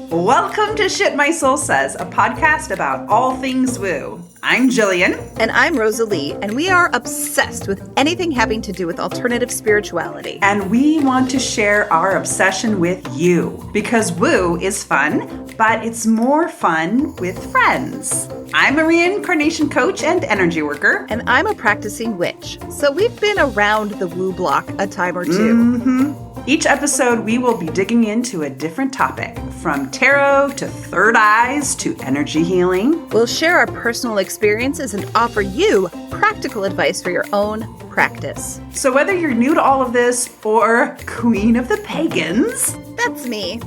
Welcome to Shit My Soul Says, a podcast about all things woo. I'm Jillian. And I'm Rosalie, and we are obsessed with anything having to do with alternative spirituality. And we want to share our obsession with you, because woo is fun, but it's more fun with friends. I'm a reincarnation coach and energy worker. And I'm a practicing witch, so we've been around the woo block a time or two. Mm-hmm. Each episode, we will be digging into a different topic, from tarot to third eyes to energy healing. We'll share our personal experiences and offer you practical advice for your own practice. So whether you're new to all of this or queen of the pagans, that's me.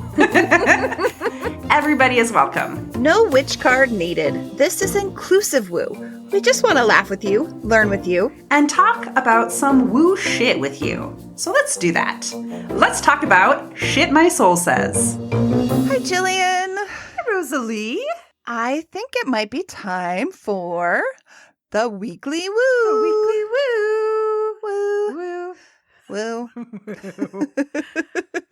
Everybody is welcome. No witch card needed. This is inclusive woo. We just want to laugh with you, learn with you, and talk about some woo shit with you. So let's do that. Let's talk about Shit My Soul Says. Hi, Jillian. Hi, Rosalie. I think it might be time for the weekly woo. The weekly woo.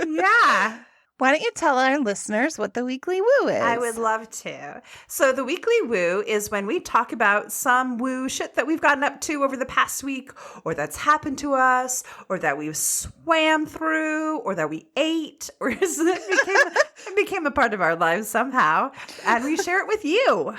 Woo. Yeah. Why don't you tell our listeners what the weekly woo is? I would love to. So the weekly woo is when we talk about some woo shit that we've gotten up to over the past week, or that's happened to us, or that we've swam through, or that we ate, or it became a part of our lives somehow, and we share it with you.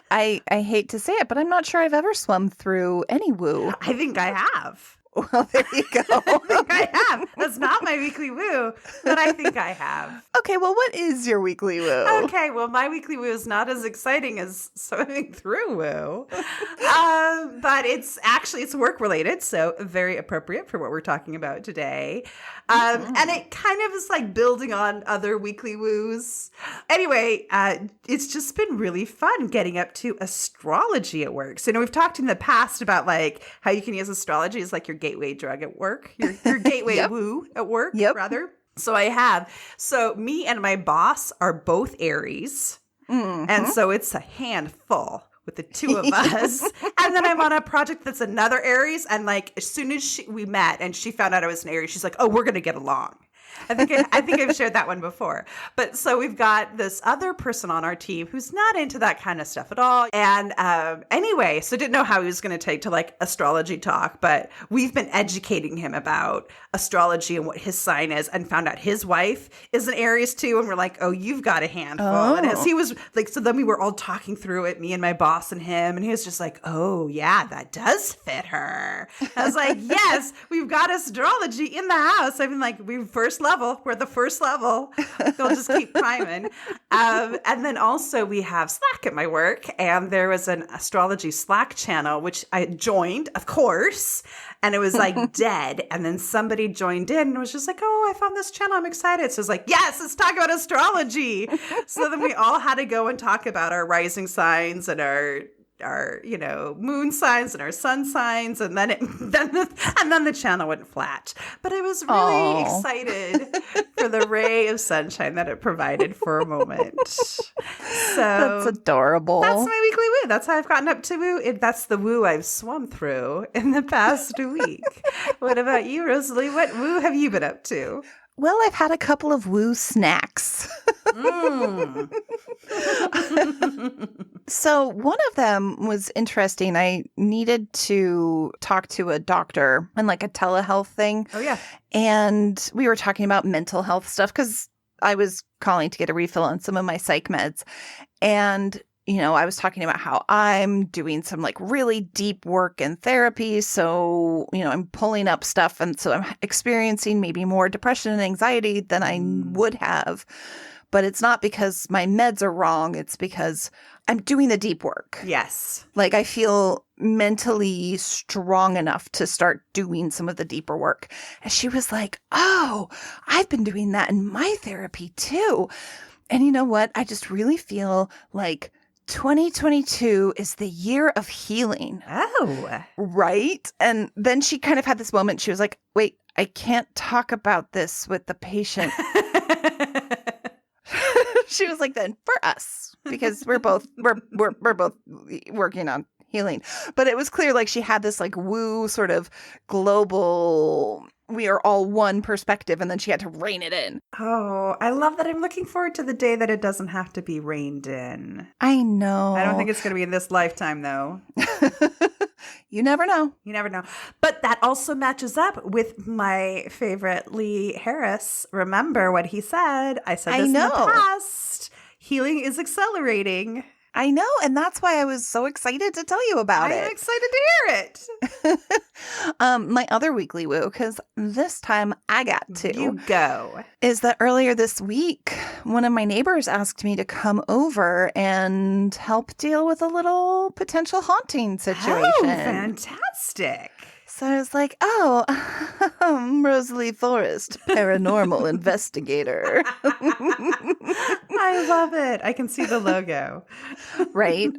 I hate to say it, but I'm not sure I've ever swum through any woo. I think I have. Well, there you go. I think I have. That's not my weekly woo, but I think I have. Okay, well, what is your weekly woo? Okay, well, my weekly woo is not as exciting as swimming through woo, but it's work related, so very appropriate for what we're talking about today. And it kind of is like building on other weekly woos. Anyway, it's just been really fun getting up to astrology at work. So, we've talked in the past about like how you can use astrology as like your gateway drug at work, your gateway woo at work, rather. So I have. So me and my boss are both Aries. Mm-hmm. And so it's a handful with the two of us. And then I'm on a project that's another Aries. And like, as soon as we met and she found out I was an Aries, she's like, oh, we're going to get along. I think I've shared that one before. But so we've got this other person on our team who's not into that kind of stuff at all. And anyway, so didn't know how he was going to take to like astrology talk, but we've been educating him about astrology and what his sign is, and found out his wife is an Aries too. And we're like, oh, you've got a handful. Oh. And as he was like, so then we were all talking through it, me and my boss and him. And he was just like, oh yeah, that does fit her. I was like, yes, we've got astrology in the house. I mean, like, we're at the first level. They'll just keep climbing. And then also we have Slack at my work, and there was an astrology Slack channel, which I joined, of course, and it was like dead. And then somebody joined in and was just like, oh, I found this channel. I'm excited. So it's like, yes, let's talk about astrology. So then we all had to go and talk about our rising signs and our moon signs and our sun signs, and then the channel went flat. But I was really excited for the ray of sunshine that it provided for a moment. So that's adorable. That's my weekly woo. That's how I've gotten up to woo. That's the woo I've swum through in the past week. What about you, Rosalie? What woo have you been up to? Well, I've had a couple of woo snacks. So one of them was interesting. I needed to talk to a doctor and like a telehealth thing. Oh, yeah. And we were talking about mental health stuff because I was calling to get a refill on some of my psych meds. And I was talking about how I'm doing some like really deep work in therapy. So, I'm pulling up stuff. And so I'm experiencing maybe more depression and anxiety than I would have. But it's not because my meds are wrong. It's because I'm doing the deep work. Yes. Like I feel mentally strong enough to start doing some of the deeper work. And she was like, oh, I've been doing that in my therapy too. And you know what? I just really feel like 2022 is the year of healing. Oh. Right? And then she kind of had this moment. She was like, wait, I can't talk about this with the patient. She was like, then for us, because we're both working on healing. But it was clear like she had this like woo sort of global, we are all one perspective, and then she had to rein it in. Oh, I love that. I'm looking forward to the day that it doesn't have to be reined in. I know. I don't think it's going to be in this lifetime, though. You never know. You never know. But that also matches up with my favorite Lee Harris. Remember what he said? I said this in the past. Healing is accelerating. I know, and that's why I was so excited to tell you about it. I'm excited to hear it. My other weekly woo, because this time I got to. You go. Is that earlier this week, one of my neighbors asked me to come over and help deal with a little potential haunting situation. Oh, fantastic. So I was like, oh, I'm Rosalie Forrest, paranormal investigator. I love it. I can see the logo. Right?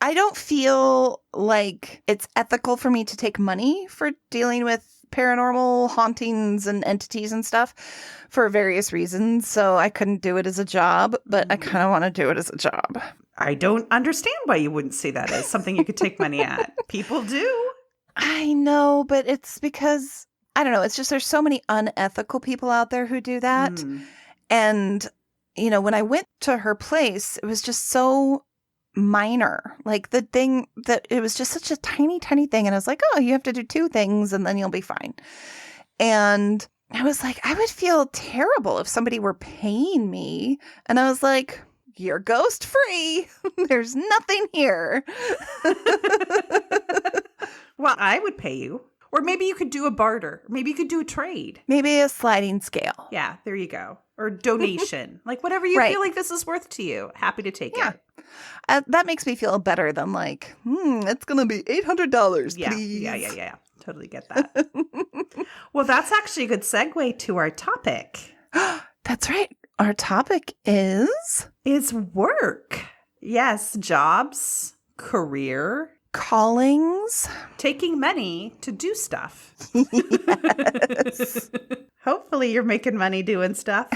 I don't feel like it's ethical for me to take money for dealing with paranormal hauntings and entities and stuff for various reasons. So I couldn't do it as a job, but I kind of want to do it as a job. I don't understand why you wouldn't see that as something you could take money at. People do. I know, but it's because, I don't know, it's just there's so many unethical people out there who do that. And, you know, when I went to her place, it was just so minor. Like the thing that it was just such a tiny, tiny thing. And I was like, oh, you have to do 2 things and then you'll be fine. And I was like, I would feel terrible if somebody were paying me. And I was like, you're ghost free. There's nothing here. Well, I would pay you. Or maybe you could do a barter. Maybe you could do a trade. Maybe a sliding scale. Yeah, there you go. Or donation. Like whatever you feel like this is worth to you. Happy to take it. That makes me feel better than like, it's going to be $800, yeah, please. Yeah. Totally get that. Well, that's actually a good segue to our topic. That's right. Our topic is work. Yes, jobs, career, callings, taking money to do stuff. Yes. Hopefully you're making money doing stuff.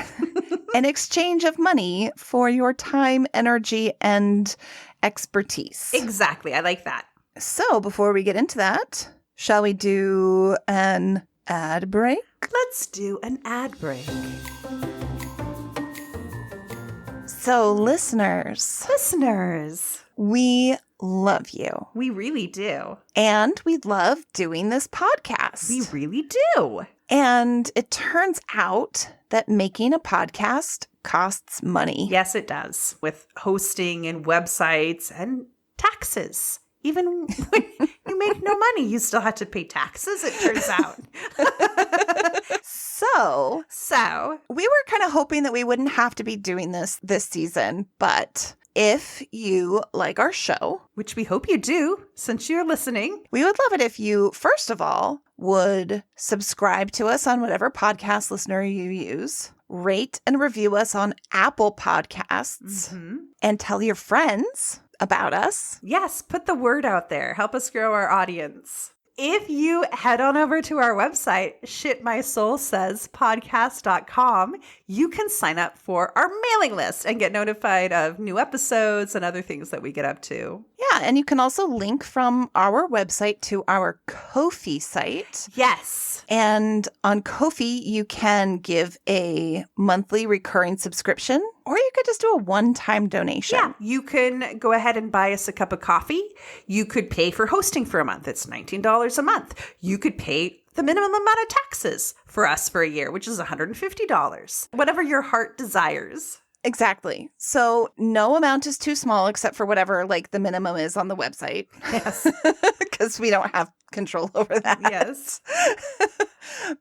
An exchange of money for your time, energy, and expertise. Exactly. I like that. So before we get into that, shall we do an ad break? Let's do an ad break. So listeners, we love you. We really do. And we love doing this podcast. We really do. And it turns out that making a podcast costs money. Yes, it does. With hosting and websites and taxes. Even when you make no money, you still have to pay taxes, it turns out. So we were kind of hoping that we wouldn't have to be doing this season, but if you like our show, which we hope you do, since you're listening, we would love it if you, first of all, would subscribe to us on whatever podcast listener you use, rate and review us on Apple Podcasts, and tell your friends about us. Yes, put the word out there. Help us grow our audience. If you head on over to our website, shitmysoulsayspodcast.com, you can sign up for our mailing list and get notified of new episodes and other things that we get up to. Yeah, and you can also link from our website to our Ko-fi site. Yes. And on Ko-fi, you can give a monthly recurring subscription, or you could just do a one-time donation. Yeah, you can go ahead and buy us a cup of coffee. You could pay for hosting for a month. It's $19 a month. You could pay the minimum amount of taxes for us for a year, which is $150. Whatever your heart desires. Exactly. So no amount is too small except for whatever like the minimum is on the website. Yes. Because we don't have control over that. Yes.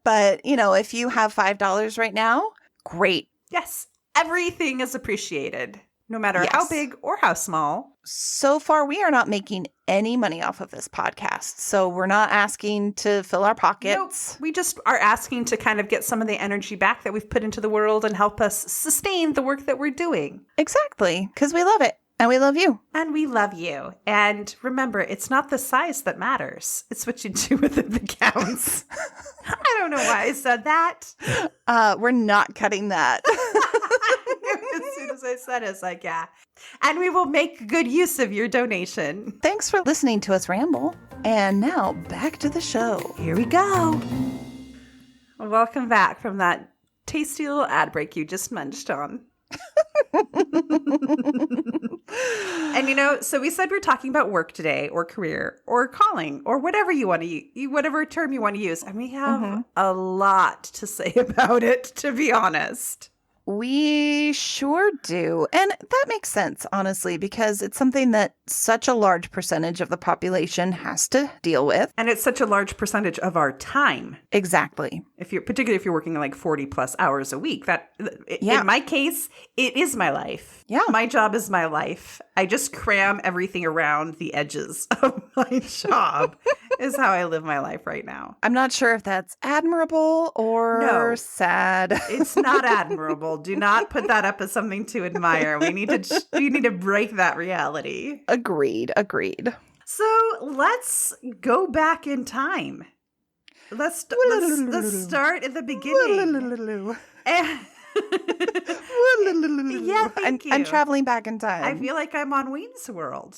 But, you know, if you have $5 right now, great. Yes. Everything is appreciated, no matter how big or how small. So far, we are not making any money off of this podcast. So we're not asking to fill our pockets. Nope. We just are asking to kind of get some of the energy back that we've put into the world and help us sustain the work that we're doing. Exactly. Because we love it. And we love you. And we love you. And remember, it's not the size that matters. It's what you do with it that counts. I don't know why I said that. We're not cutting that. As soon as I said, it's like, yeah. And we will make good use of your donation. Thanks for listening to us ramble. And now back to the show. Here we go. Welcome back from that tasty little ad break you just munched on. And so we said we're talking about work today, or career, or calling, or whatever you want to use, whatever term you want to use. And we have a lot to say about it, to be honest. We sure do. And that makes sense, honestly, because it's something that such a large percentage of the population has to deal with. And it's such a large percentage of our time. Exactly. Particularly if you're working like 40 plus hours a week, in my case, it is my life. Yeah. My job is my life. I just cram everything around the edges of my job is how I live my life right now. I'm not sure if that's admirable or sad. It's not admirable. Do not put that up as something to admire. We need to break that reality. Agreed. So let's go back in time. Let's start at the beginning. Yeah, thank you. I'm traveling back in time. I feel like I'm on Wayne's World.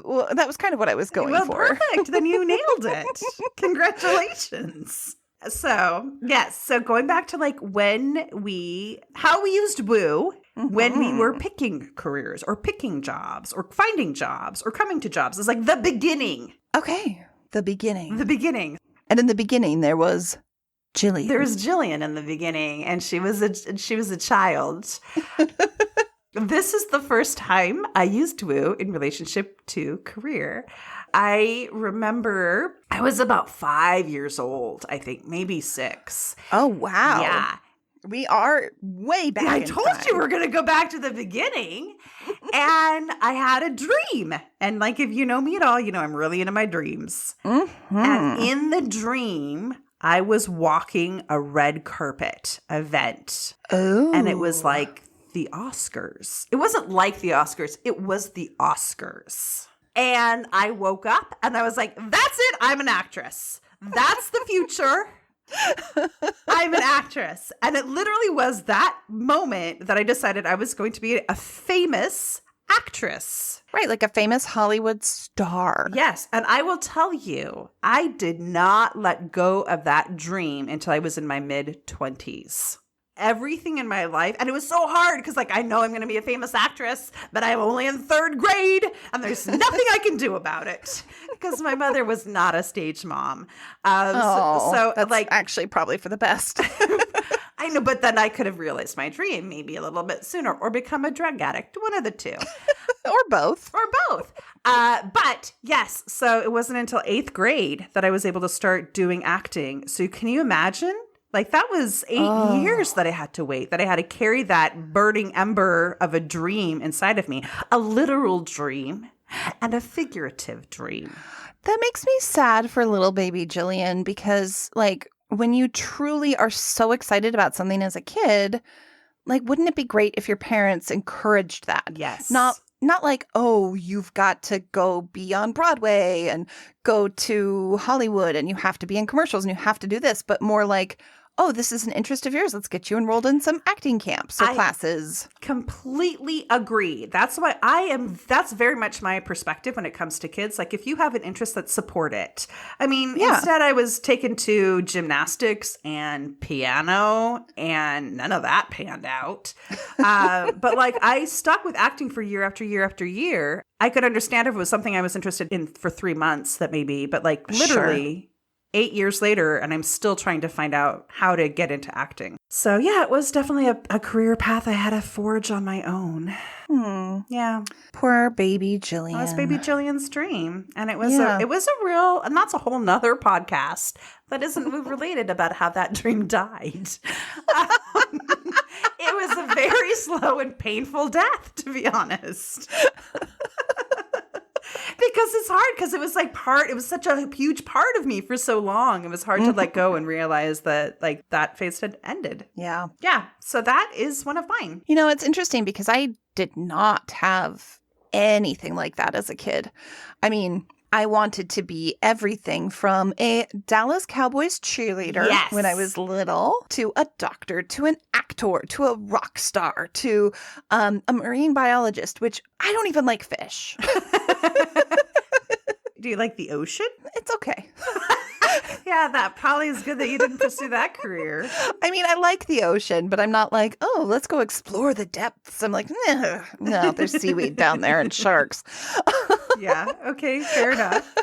Well, that was kind of what I was going for. Perfect. Then you nailed it. Congratulations. So, yes. So going back to like how we used woo when we were picking careers or picking jobs or finding jobs or coming to jobs is like the beginning. Okay. The beginning. And in the beginning, there was Jillian. There was Jillian in the beginning, and she was a child. This is the first time I used woo in relationship to career. I remember I was about 5 years old, I think, maybe 6. Oh, wow. Yeah. We are way back I told you we're going to go back to the beginning. And I had a dream. And like, if you know me at all, I'm really into my dreams. Mm-hmm. And in the dream, I was walking a red carpet event. Oh. And it was like the Oscars. It wasn't like the Oscars. It was the Oscars. And I woke up and I was like, that's it. I'm an actress. That's the future. I'm an actress. And it literally was that moment that I decided I was going to be a famous actress. Right, like a famous Hollywood star. Yes. And I will tell you, I did not let go of that dream until I was in my mid-20s. Everything in my life. And it was so hard because I know I'm going to be a famous actress, but I'm only in 3rd grade and there's nothing I can do about it because my mother was not a stage mom. So that's actually probably for the best. I know, but then I could have realized my dream maybe a little bit sooner or become a drug addict, one of the two. Or both. But yes, so it wasn't until 8th grade that I was able to start doing acting. So can you imagine? That was 8 years that I had to wait, that I had to carry that burning ember of a dream inside of me, a literal dream and a figurative dream. That makes me sad for little baby Jillian because, when you truly are so excited about something as a kid, wouldn't it be great if your parents encouraged that? Yes. Not like, oh, you've got to go be on Broadway and go to Hollywood and you have to be in commercials and you have to do this, but more like, oh, this is an interest of yours. Let's get you enrolled in some acting camps or classes. Completely agree. That's why that's very much my perspective when it comes to kids. If you have an interest, let's support it. I mean, Instead I was taken to gymnastics and piano and none of that panned out. But I stuck with acting for year after year after year. I could understand if it was something I was interested in for 3 months, that maybe, but literally... Sure. 8 years later, and I'm still trying to find out how to get into acting. So yeah, it was definitely a career path I had to forge on my own. Yeah. Poor baby Jillian. That was baby Jillian's dream. And it was a real, and that's a whole nother podcast that isn't related about how that dream died. It was a very slow and painful death, to be honest. Because it's hard, because it was it was such a huge part of me for so long. It was hard to let go and realize that that phase had ended. Yeah. Yeah. So that is one of mine. It's interesting because I did not have anything like that as a kid. I mean, I wanted to be everything from a Dallas Cowboys cheerleader when I was little to a doctor to an actor actor to a rock star to a marine biologist, which I don't even like fish. Do you like the ocean? It's okay. Yeah, that probably is good that you didn't pursue that career. I mean, I like the ocean, but I'm not like, oh, let's go explore the depths. I'm like, no, there's seaweed down there and sharks. Yeah, okay, fair enough.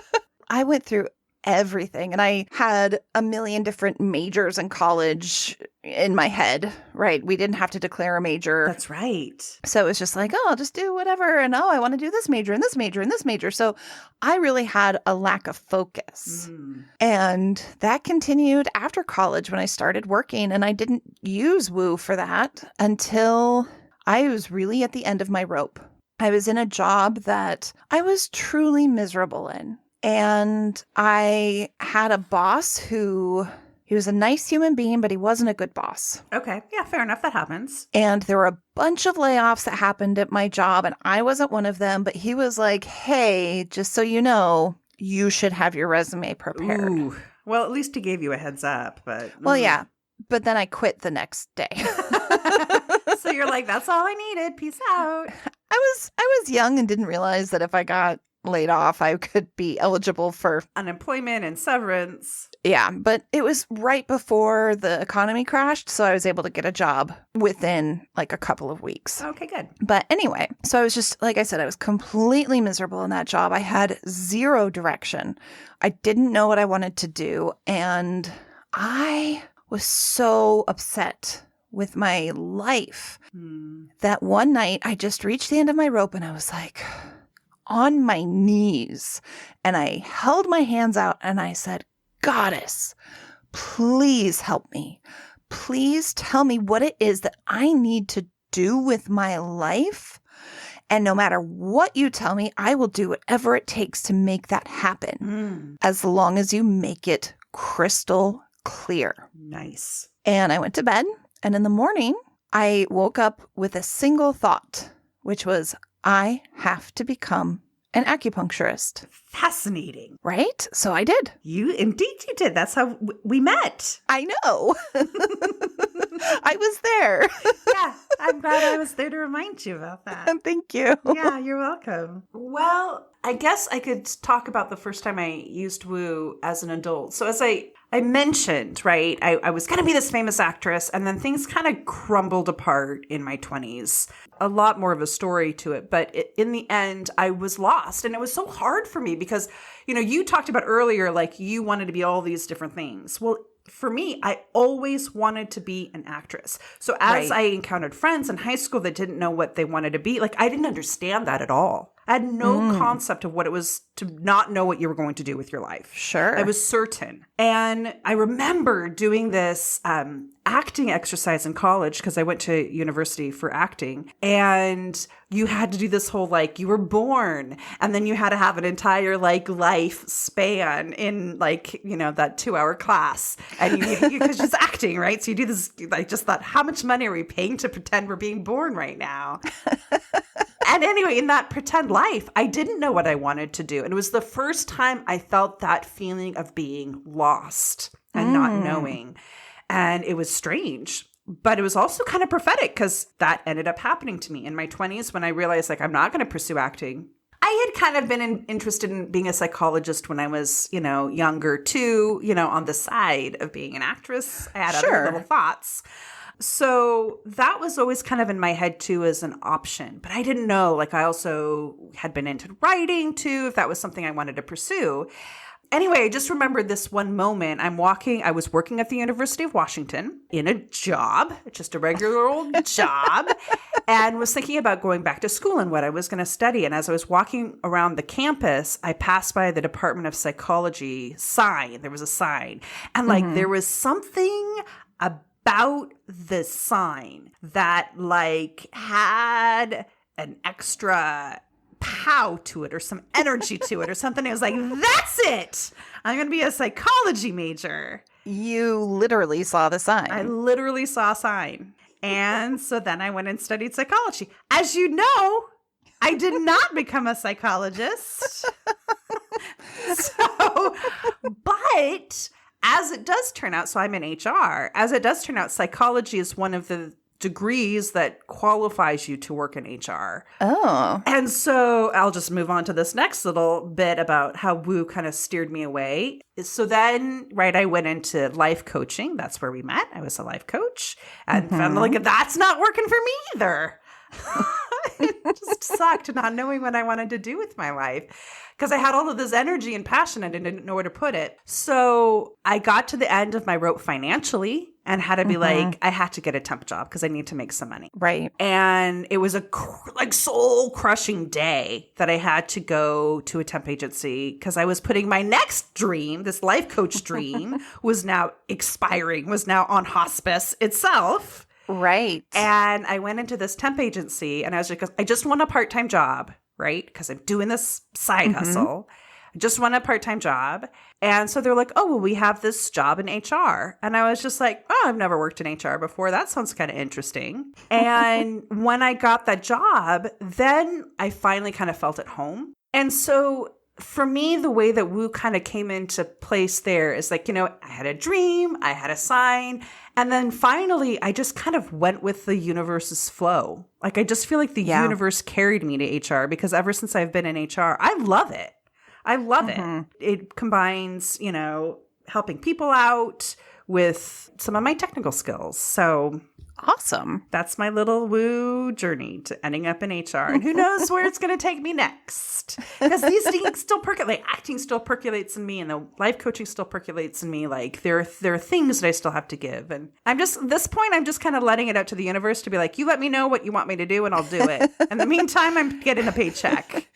I went through everything, and I had a million different majors in college in my head, right? We didn't have to declare a major. That's right. So it was just like, oh, I'll just do whatever. And I want to do this major and this major and this major. So I really had a lack of focus. And that continued after college when I started working. And I didn't use woo for that until I was really at the end of my rope. I was in a job that I was truly miserable in. And I had a boss who... He was a nice human being, but he wasn't a good boss. Okay. Yeah, fair enough. That happens. And there were a bunch of layoffs that happened at my job, and I wasn't one of them. But he was like, hey, just so you know, you should have your resume prepared. Ooh. Well, at least he gave you a heads up. But Well, yeah. But then I quit the next day. So you're like, that's all I needed. Peace out. I was young and didn't realize that if I got laid off, I could be eligible for unemployment and severance. Yeah, but it was right before the economy crashed, so I was able to get a job within like a couple of weeks. Okay, good. But anyway, so I was just, like I said, I was completely miserable in that job. I had zero direction. I didn't know what I wanted to do, and I was so upset with my life that one night I just reached the end of my rope and I was like... on my knees, and I held my hands out and I said, Goddess, please help me. Please tell me what it is that I need to do with my life. And no matter what you tell me, I will do whatever it takes to make that happen, as long as you make it crystal clear. Nice. And I went to bed, and in the morning, I woke up with a single thought, which was, I have to become an acupuncturist. Fascinating. Right? So I did. Indeed you did. That's how we met. I know. I was there. Yeah, I'm glad I was there to remind you about that. Thank you. Yeah, you're welcome. Well, I guess I could talk about the first time I used woo as an adult. So as I mentioned, right, I was going to be this famous actress, and then things kind of crumbled apart in my 20s. A lot more of a story to it, but in the end, I was lost. And it was so hard for me because, you talked about earlier, like you wanted to be all these different things. Well, for me, I always wanted to be an actress. So as I encountered friends in high school that didn't know what they wanted to be, like I didn't understand that at all. I had no concept of what it was to not know what you were going to do with your life. Sure. I was certain. And I remember doing this acting exercise in college because I went to university for acting. And you had to do this whole, you were born. And then you had to have an entire, life span in, that 2-hour class. And because it's acting, right? So you do this, I just thought, how much money are we paying to pretend we're being born right now? And anyway, in that pretend life, I didn't know what I wanted to do. And it was the first time I felt that feeling of being lost and not knowing. And it was strange. But it was also kind of prophetic because that ended up happening to me in my 20s when I realized, I'm not going to pursue acting. I had kind of been interested in being a psychologist when I was, younger too, on the side of being an actress. I had other little thoughts. So that was always kind of in my head too as an option, but I didn't know, I also had been into writing too, if that was something I wanted to pursue. Anyway, I just remember this one moment. I was working at the University of Washington in a job, just a regular old job, and was thinking about going back to school and what I was going to study. And as I was walking around the campus, I passed by the Department of Psychology sign. There was a sign. And there was something about the sign that had an extra pow to it or some energy to it or something. I was like, that's it. I'm going to be a psychology major. You literally saw the sign. I literally saw a sign. And so then I went and studied psychology. As you know, I did not become a psychologist. But As it does turn out, so I'm in HR, as it does turn out, psychology is one of the degrees that qualifies you to work in HR. Oh. And so I'll just move on to this next little bit about how woo kind of steered me away. So then, right, I went into life coaching. That's where we met. I was a life coach and found like that's not working for me either. It just sucked not knowing what I wanted to do with my life because I had all of this energy and passion and I didn't know where to put it. So I got to the end of my rope financially and had to be like, I had to get a temp job because I need to make some money. Right. And it was a soul crushing day that I had to go to a temp agency because I was putting my next dream, this life coach dream, was now expiring, was now on hospice itself. Right. And I went into this temp agency and I was like, I just want a part-time job, right? Because I'm doing this side hustle. I just want a part-time job. And so they're like, oh, well, we have this job in HR. And I was just like, oh, I've never worked in HR before. That sounds kind of interesting. And when I got that job, then I finally kind of felt at home. And so for me, the way that woo kind of came into place there is like, I had a dream, I had a sign, and then finally I just kind of went with the universe's flow. Like I just feel like the universe carried me to HR because ever since I've been in HR, I love it. I love it. It combines, helping people out with some of my technical skills. So awesome. That's my little woo journey to ending up in HR. And who knows where it's going to take me next. Because these things still percolate. Acting still percolates in me and the life coaching still percolates in me. Like there are things that I still have to give. And at this point, I'm just kind of letting it out to the universe to be like, you let me know what you want me to do and I'll do it. In the meantime, I'm getting a paycheck.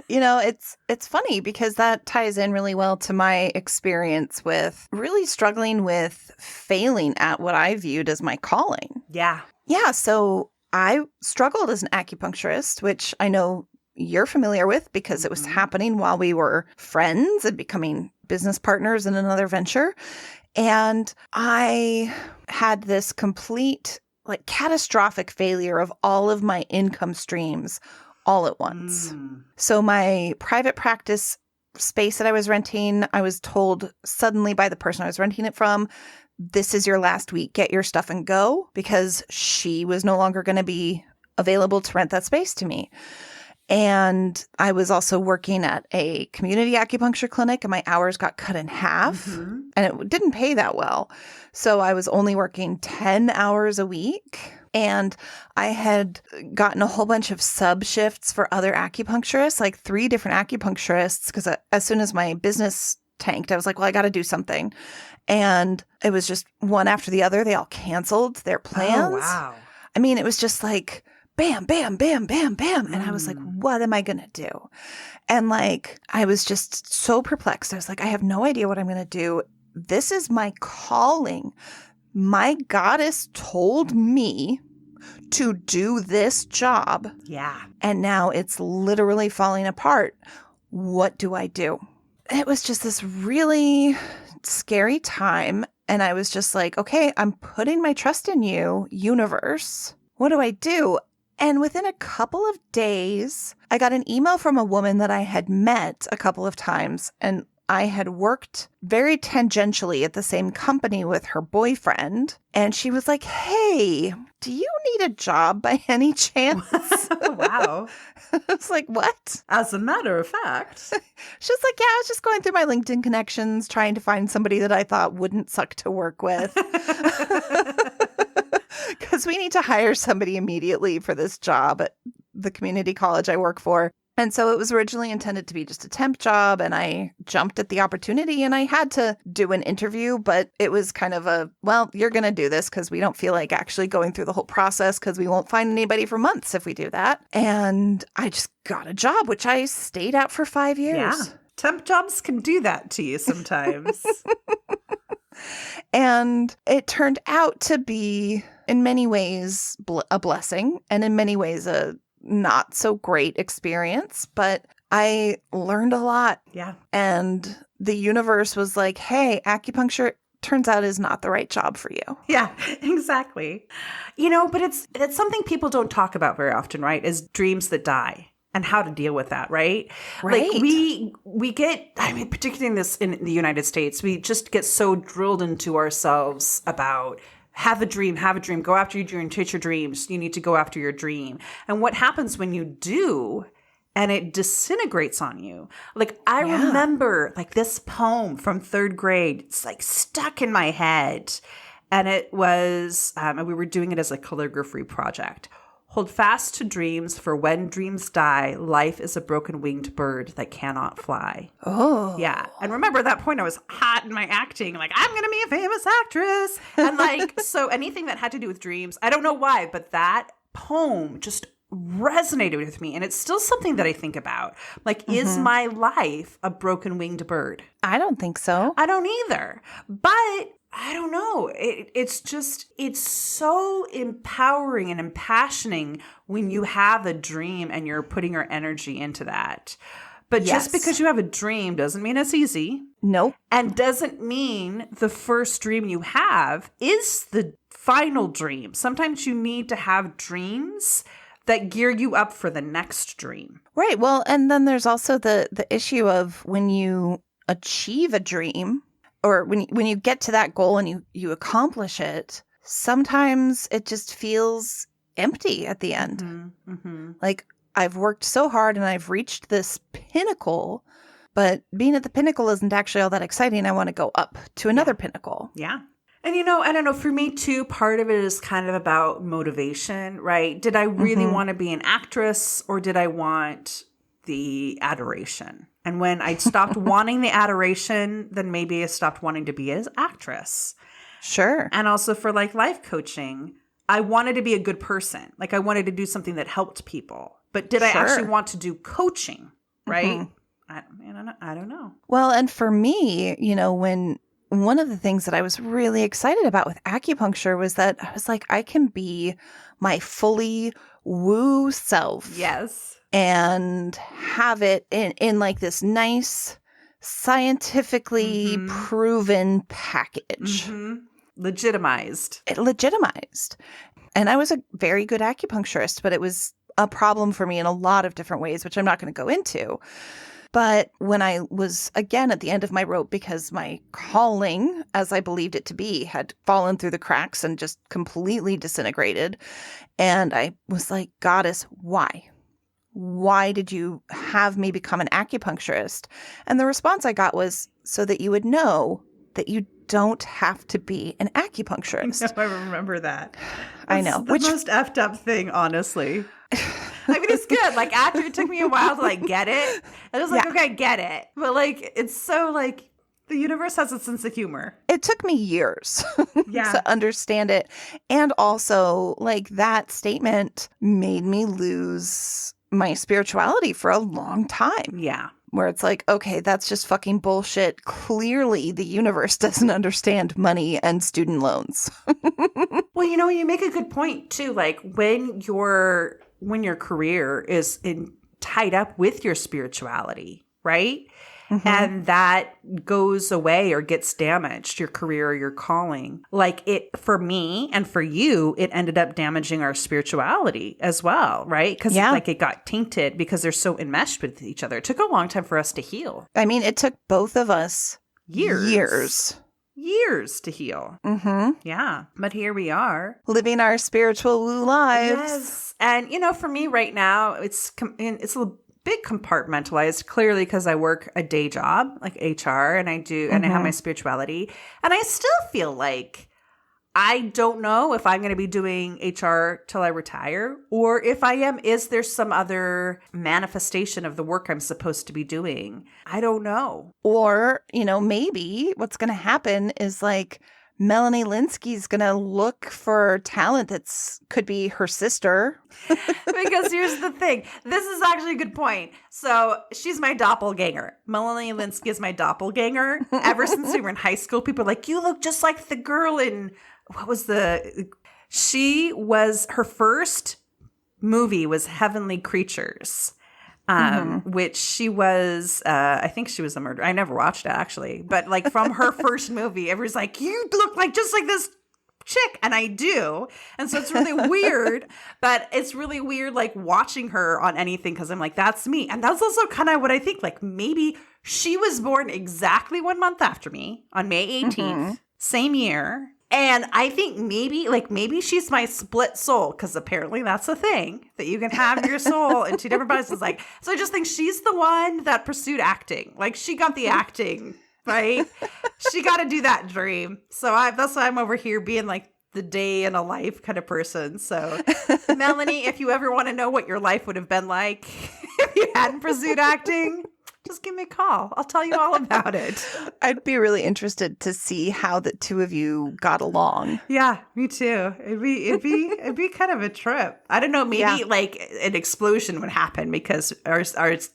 It's funny because that ties in really well to my experience with really struggling with failing at what I viewed as my calling. Yeah. Yeah. So I struggled as an acupuncturist, which I know you're familiar with because it was happening while we were friends and becoming business partners in another venture. And I had this complete, catastrophic failure of all of my income streams all at once. So my private practice space that I was renting, I was told suddenly by the person I was renting it from, this is your last week, get your stuff and go, because she was no longer going to be available to rent that space to me. And I was also working at a community acupuncture clinic and my hours got cut in half and it didn't pay that well. So I was only working 10 hours a week. And I had gotten a whole bunch of sub shifts for other acupuncturists, like 3 different acupuncturists, because as soon as my business tanked, I was like, well, I got to do something. And it was just one after the other. They all canceled their plans. Oh, wow. I mean, it was just like, bam, bam, bam, bam, bam. And I was like, what am I going to do? And I was just so perplexed. I was like, I have no idea what I'm going to do. This is my calling. My goddess told me to do this job. Yeah. And now it's literally falling apart. What do I do? It was just this really scary time. And I was just like, okay, I'm putting my trust in you, universe. What do I do? And within a couple of days, I got an email from a woman that I had met a couple of times. And I had worked very tangentially at the same company with her boyfriend. And she was like, hey, do you need a job by any chance? Wow. I was like, what? As a matter of fact. She was like, yeah, I was just going through my LinkedIn connections, trying to find somebody that I thought wouldn't suck to work with. Because we need to hire somebody immediately for this job at the community college I work for. And so it was originally intended to be just a temp job, and I jumped at the opportunity, and I had to do an interview, but it was kind of you're going to do this because we don't feel like actually going through the whole process because we won't find anybody for months if we do that. And I just got a job, which I stayed at for 5 years. Yeah. Temp jobs can do that to you sometimes. And it turned out to be, in many ways, a blessing, and in many ways, a not so great experience, but I learned a lot. Yeah. And the universe was like, hey, acupuncture turns out is not the right job for you. Yeah, exactly. But it's something people don't talk about very often, right? Is dreams that die. and how to deal with that, right? Right. Like we get, I mean, particularly in the United States, we just get so drilled into ourselves about have a dream, go after your dream, chase your dreams. You need to go after your dream. And what happens when you do and it disintegrates on you? Like I remember like this poem from 3rd grade. It's like stuck in my head. And it was, we were doing it as a calligraphy project. Hold fast to dreams, for when dreams die, life is a broken winged bird that cannot fly. Oh. Yeah. And remember at that point I was hot in my acting, like I'm going to be a famous actress. And like, so anything that had to do with dreams, I don't know why, but that poem just resonated with me. And it's still something that I think about. Like, is my life a broken winged bird? I don't think so. I don't either. But I don't know. It's so empowering and impassioning when you have a dream and you're putting your energy into that. But just because you have a dream doesn't mean it's easy. Nope. And doesn't mean the first dream you have is the final dream. Sometimes you need to have dreams that gear you up for the next dream. Right. Well, and then there's also the issue of when you achieve a dream, or when you get to that goal and you accomplish it, sometimes it just feels empty at the end. Mm-hmm, mm-hmm. Like, I've worked so hard and I've reached this pinnacle, but being at the pinnacle isn't actually all that exciting. I want to go up to another pinnacle. Yeah. And, you know, I don't know, for me too, part of it is kind of about motivation, right? Did I really want to be an actress, or did I want the adoration? And when I stopped wanting the adoration, then maybe I stopped wanting to be an actress. Sure. And also for like life coaching, I wanted to be a good person. Like I wanted to do something that helped people. But did I actually want to do coaching, right? I don't know. Well, and for me, you know, when one of the things that I was really excited about with acupuncture was that I was like, I can be my fully woo self. Yes. And have it in like this nice, scientifically proven package. Legitimized. It legitimized. And I was a very good acupuncturist, but it was a problem for me in a lot of different ways, which I'm not going to go into. But when I was, again, at the end of my rope, because my calling, as I believed it to be, had fallen through the cracks and just completely disintegrated. And I was like, Goddess, why? Why did you have me become an acupuncturist? And the response I got was, so that you would know that you don't have to be an acupuncturist. I remember that. I know. The most effed up thing, honestly. I mean, it's good. Like, after it took me a while to, like, get it. I was like, okay, I get it. But, like, it's so, like, the universe has a sense of humor. It took me years to understand it. And also, like, that statement made me lose my spirituality for a long time. Yeah. Where it's like, okay, that's just fucking bullshit. Clearly, the universe doesn't understand money and student loans. Well, you know, you make a good point, too. Like, when your career is tied up with your spirituality, right? And that goes away or gets damaged, your career or your calling. Like it, for me and for you, it ended up damaging our spirituality as well, right? Because like it got tainted because they're so enmeshed with each other. It took a long time for us to heal. I mean, it took both of us years to heal. Yeah. But here we are. Living our spiritual woo lives. Yes. And, you know, for me right now, it's a bit compartmentalized, clearly, because I work a day job like HR, and I have my spirituality, and I still feel like I don't know if I'm going to be doing HR till I retire, or if I am, is there some other manifestation of the work I'm supposed to be doing? I don't know. Or, you know, maybe what's going to happen is like Melanie Lynskey's going to look for talent could be her sister. Because here's the thing. This is actually a good point. So she's my doppelganger. Melanie Lynskey is my doppelganger. Ever since we were in high school, people are like, you look just like the girl in, her first movie was Heavenly Creatures. Which she was, I think she was a murderer. I never watched it, actually. But, like, from her first movie, everyone's like, you look like just like this chick, and I do. And so it's really weird, but it's really weird like watching her on anything because I'm like, that's me. And that's also kind of what I think, like maybe she was born exactly 1 month after me on May 18th, same year. And I think maybe she's my split soul, because apparently that's a thing that you can have your soul in two different bodies. Like, so I just think she's the one that pursued acting. Like, she got the acting, right? She got to do that dream. So that's why I'm over here being like the day in a life kind of person. So, Melanie, if you ever want to know what your life would have been like if you hadn't pursued acting, just give me a call. I'll tell you all about it. I'd be really interested to see how the two of you got along. Yeah, me too. It'd be kind of a trip. I don't know. Maybe like an explosion would happen because our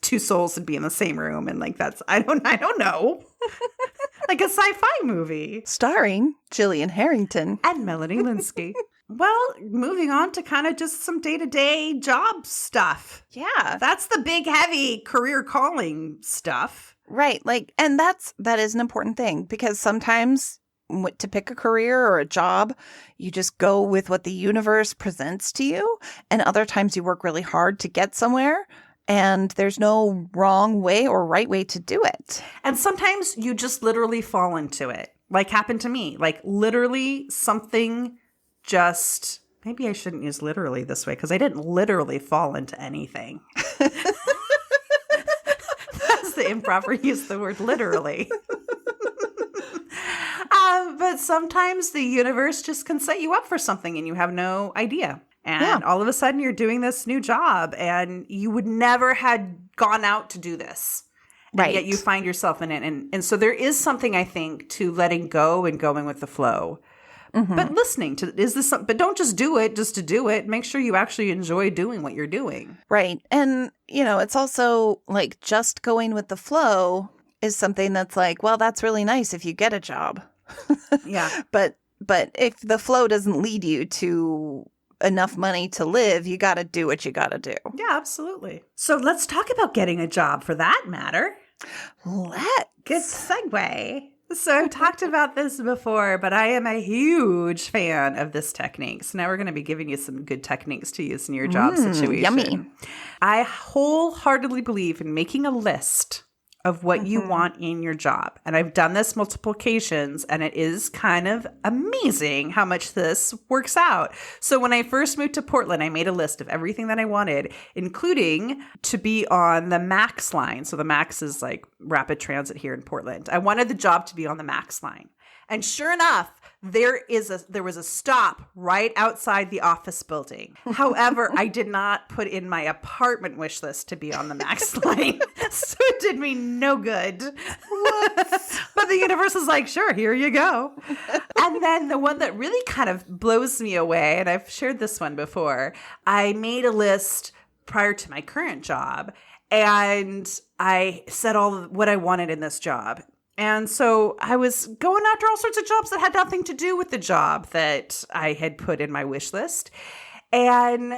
two souls would be in the same room, and like I don't know. Like a sci-fi movie starring Jillian Harrington and Melanie Lynskey. Well, moving on to kind of just some day-to-day job stuff. Yeah. That's the big, heavy career calling stuff. Right. Like, and that is an important thing, because sometimes to pick a career or a job, you just go with what the universe presents to you. And other times you work really hard to get somewhere, and there's no wrong way or right way to do it. And sometimes you just literally fall into it. Like happened to me. Like literally something just, maybe I shouldn't use literally this way because I didn't literally fall into anything. That's the improper use of the word literally. But sometimes the universe just can set you up for something and you have no idea. And all of a sudden you're doing this new job and you would never had gone out to do this. Right. And yet you find yourself in it. And so there is something, I think, to letting go and going with the flow. But listening to, but don't just do it just to do it. Make sure you actually enjoy doing what you're doing. Right. And, it's also like just going with the flow is something that's like, well, that's really nice if you get a job. Yeah. But if the flow doesn't lead you to enough money to live, you got to do what you got to do. Yeah, absolutely. So let's talk about getting a job for that matter. Good segue. So I've talked about this before, but I am a huge fan of this technique. So now we're going to be giving you some good techniques to use in your job situation. Yummy. I wholeheartedly believe in making a list of what you want in your job. And I've done this multiple occasions, and it is kind of amazing how much this works out. So when I first moved to Portland, I made a list of everything that I wanted, including to be on the MAX line. So the MAX is like rapid transit here in Portland. I wanted the job to be on the MAX line. And sure enough, there was a stop right outside the office building. However, I did not put in my apartment wish list to be on the MAX line. So it did me no good. But the universe is like, sure, here you go. And then the one that really kind of blows me away, and I've shared this one before, I made a list prior to my current job, and I said what I wanted in this job. And so I was going after all sorts of jobs that had nothing to do with the job that I had put in my wish list. And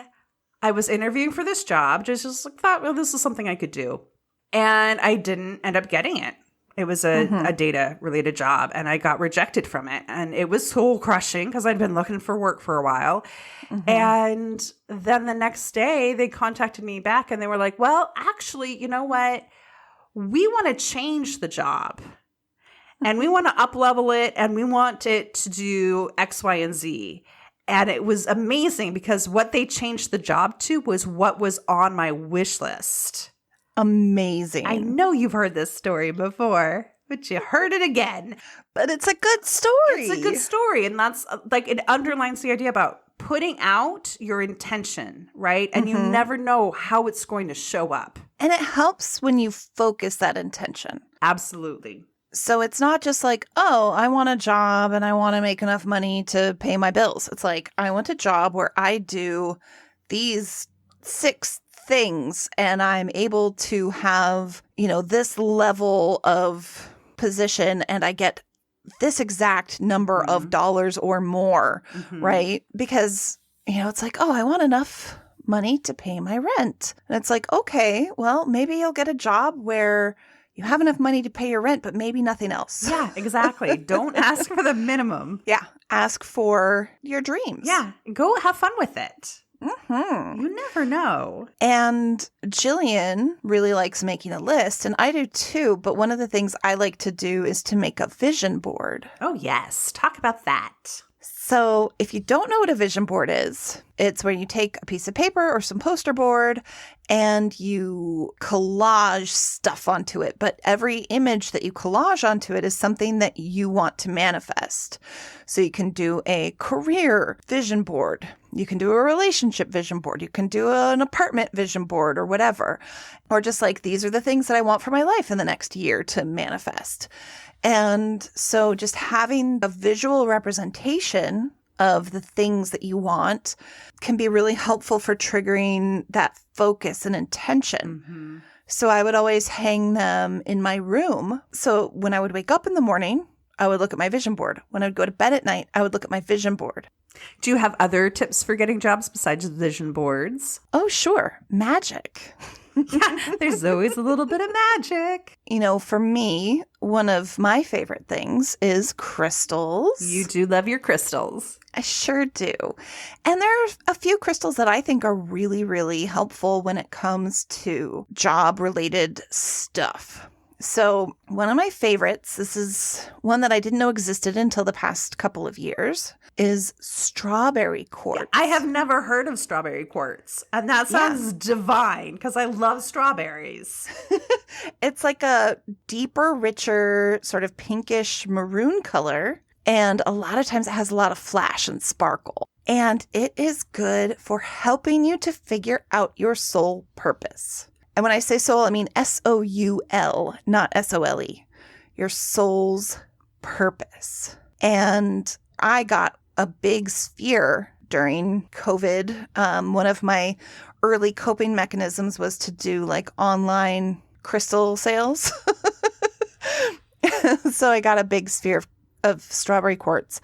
I was interviewing for this job, just thought, well, this is something I could do. And I didn't end up getting it. It was a data-related job, and I got rejected from it. And it was soul-crushing because I'd been looking for work for a while. And then the next day, they contacted me back, and they were like, well, actually, you know what? We want to change the job. And we want to up-level it, and we want it to do X, Y, and Z. And it was amazing because what they changed the job to was what was on my wish list. Amazing. I know you've heard this story before, but you heard it again. But it's a good story. It's a good story. And that's like, it underlines the idea about putting out your intention, right? And you never know how it's going to show up. And it helps when you focus that intention. Absolutely. So it's not just like, oh, I want a job and I want to make enough money to pay my bills. It's like, I want a job where I do these 6 things and I'm able to have, this level of position and I get this exact number of dollars or more, right? Because, it's like, oh, I want enough money to pay my rent. And it's like, okay, well, maybe you'll get a job where You have enough money to pay your rent, but maybe nothing else. Yeah, exactly. Don't ask for the minimum. Yeah. Ask for your dreams. Yeah. Go have fun with it. Mm-hmm. You never know. And Jillian really likes making a list, and I do too. But one of the things I like to do is to make a vision board. Oh, yes. Talk about that. So if you don't know what a vision board is, it's where you take a piece of paper or some poster board and you collage stuff onto it. But every image that you collage onto it is something that you want to manifest. So you can do a career vision board. You can do a relationship vision board. You can do an apartment vision board or whatever. Or just like, these are the things that I want for my life in the next year to manifest. And so just having a visual representation of the things that you want can be really helpful for triggering that focus and intention. Mm-hmm. So I would always hang them in my room. So when I would wake up in the morning, I would look at my vision board. When I would go to bed at night, I would look at my vision board. Do you have other tips for getting jobs besides vision boards? Oh, sure. Magic. Yeah, there's always a little bit of magic. You know, for me, one of my favorite things is crystals. You do love your crystals. I sure do. And there are a few crystals that I think are really, really helpful when it comes to job-related stuff. So one of my favorites, this is one that I didn't know existed until the past couple of years, is strawberry quartz. Yeah, I have never heard of strawberry quartz. And that sounds divine because I love strawberries. It's like a deeper, richer, sort of pinkish maroon color. And a lot of times it has a lot of flash and sparkle. And it is good for helping you to figure out your soul purpose. And when I say soul, I mean S-O-U-L, not S-O-L-E. Your soul's purpose. And I got a big sphere during COVID. One of my early coping mechanisms was to do like online crystal sales. So I got a big sphere of strawberry quartz.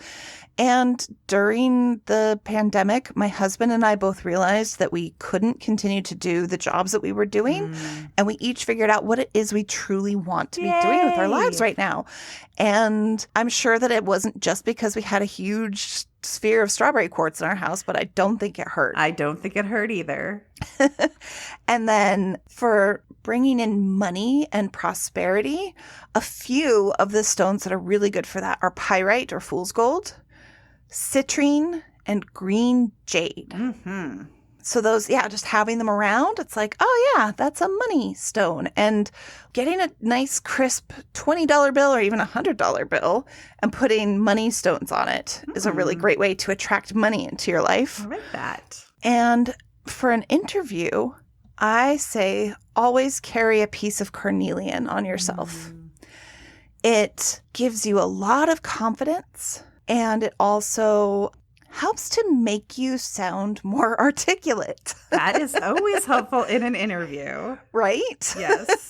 And during the pandemic, my husband and I both realized that we couldn't continue to do the jobs that we were doing. And we each figured out what it is we truly want to be doing with our lives right now. And I'm sure that it wasn't just because we had a huge sphere of strawberry quartz in our house, but I don't think it hurt. I don't think it hurt either. And then for bringing in money and prosperity, a few of the stones that are really good for that are pyrite or fool's gold, citrine, and green jade. Mm-hmm. So those, just having them around, it's like, oh yeah, that's a money stone. And getting a nice crisp $20 bill or even a $100 bill and putting money stones on it is a really great way to attract money into your life. I like that. And for an interview, I say always carry a piece of carnelian on yourself. It gives you a lot of confidence. And it also helps to make you sound more articulate. That is always helpful in an interview. Right? Yes.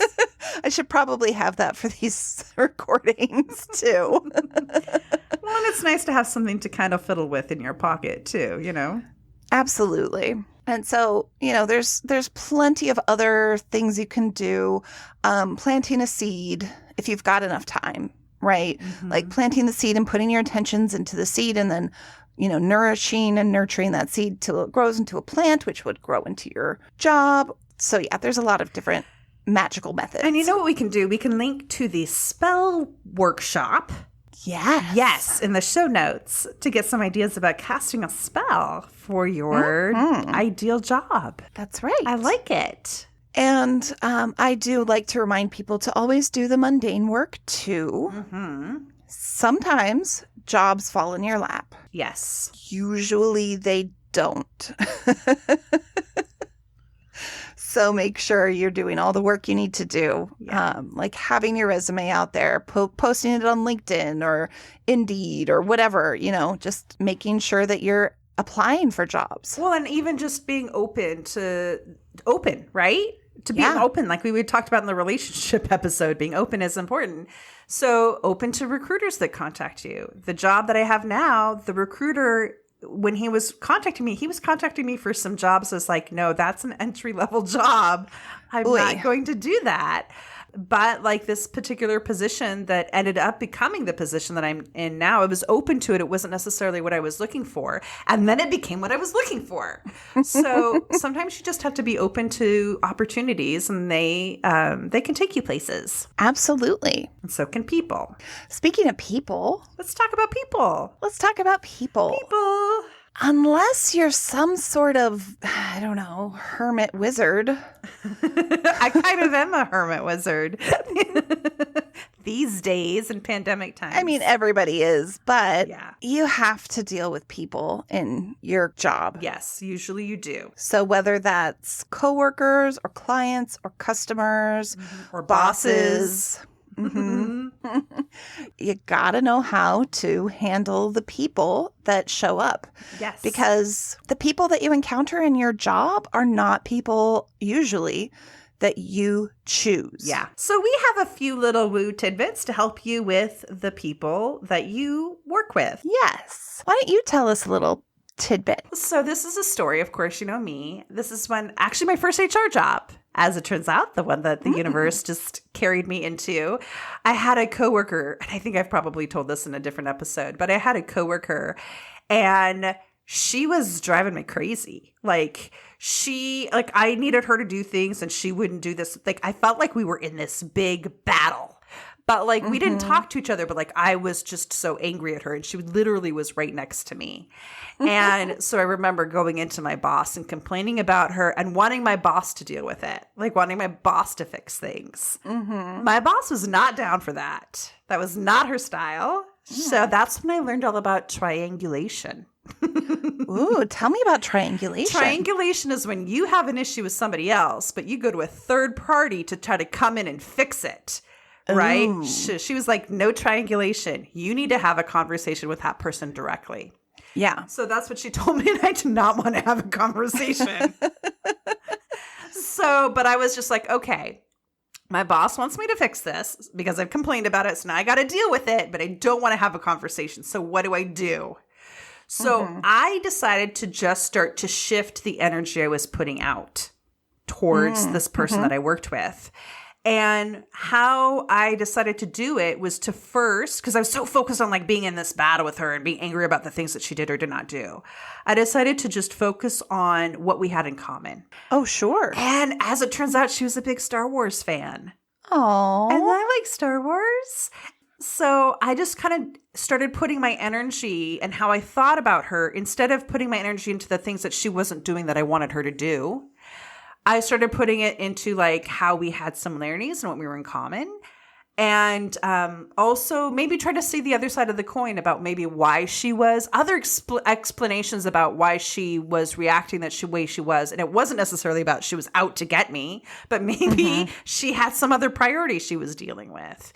I should probably have that for these recordings, too. Well, and it's nice to have something to kind of fiddle with in your pocket, too, you know? Absolutely. And so, there's plenty of other things you can do. Planting a seed, if you've got enough time. Right? Mm-hmm. Like planting the seed and putting your intentions into the seed and then, nourishing and nurturing that seed till it grows into a plant, which would grow into your job. So there's a lot of different magical methods. And you know what we can do? We can link to the spell workshop. Yes, in the show notes to get some ideas about casting a spell for your ideal job. That's right. I like it. And I do like to remind people to always do the mundane work, too. Mm-hmm. Sometimes jobs fall in your lap. Yes. Usually they don't. So make sure you're doing all the work you need to do, like having your resume out there, posting it on LinkedIn or Indeed or whatever, just making sure that you're applying for jobs. Well, and even just being open, right? To being open, like we talked about in the relationship episode, being open is important. So open to recruiters that contact you. The job that I have now, the recruiter, when he was contacting me for some jobs. I was like, no, that's an entry-level job. I'm not going to do that. But like this particular position that ended up becoming the position that I'm in now, I was open to it. It wasn't necessarily what I was looking for. And then it became what I was looking for. So sometimes you just have to be open to opportunities, and they can take you places. Absolutely. And so can people. Speaking of people. Let's talk about people. Let's talk about people. People. Unless you're some sort of, I don't know, hermit wizard. I kind of am a hermit wizard these days in pandemic times. I mean, everybody is, but yeah. You have to deal with people in your job. Yes, usually you do. So whether that's coworkers or clients or customers or bosses. Mm-hmm. You gotta know how to handle the people that show up. Yes. Because the people that you encounter in your job are not people usually that you choose. Yeah. So we have a few little woo tidbits to help you with the people that you work with. Yes. Why don't you tell us a little tidbit? So this is a story, of course, you know me. This is actually my first HR job. As it turns out, the one that the universe just carried me into. I had a coworker, and I think I've probably told this in a different episode, but I had a coworker, and she was driving me crazy. I needed her to do things, and she wouldn't do this. Like, I felt like we were in this big battle. But we didn't talk to each other, but I was just so angry at her, and she literally was right next to me. And so I remember going into my boss and complaining about her and wanting my boss to deal with it, wanting my boss to fix things. Mm-hmm. My boss was not down for that. That was not her style. So that's when I learned all about triangulation. Ooh, tell me about triangulation. Triangulation is when you have an issue with somebody else, but you go to a third party to try to come in and fix it. Right? She was like, no triangulation. You need to have a conversation with that person directly. Yeah. So that's what she told me, and I did not want to have a conversation. But I was just like, okay, my boss wants me to fix this because I've complained about it, so now I got to deal with it, but I don't want to have a conversation. So what do I do? So I decided to just start to shift the energy I was putting out towards this person that I worked with. And how I decided to do it was to first, because I was so focused on being in this battle with her and being angry about the things that she did or did not do. I decided to just focus on what we had in common. Oh, sure. And as it turns out, she was a big Star Wars fan. Oh. And I like Star Wars. So I just kind of started putting my energy and how I thought about her, instead of putting my energy into the things that she wasn't doing that I wanted her to do, I started putting it into how we had similarities and what we were in common. And also maybe try to see the other side of the coin about maybe why she was, other explanations about why she was reacting way she was. And it wasn't necessarily about she was out to get me, but maybe she had some other priority she was dealing with.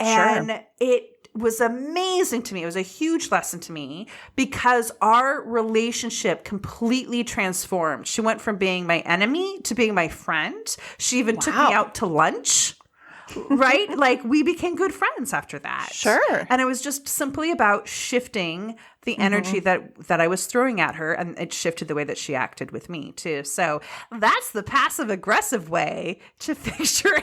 And it was amazing to me. It was a huge lesson to me because our relationship completely transformed. She went from being my enemy to being my friend. She even took me out to lunch, right? We became good friends after that. Sure. And it was just simply about shifting the energy that I was throwing at her, and it shifted the way that she acted with me too. So that's the passive aggressive way to fix your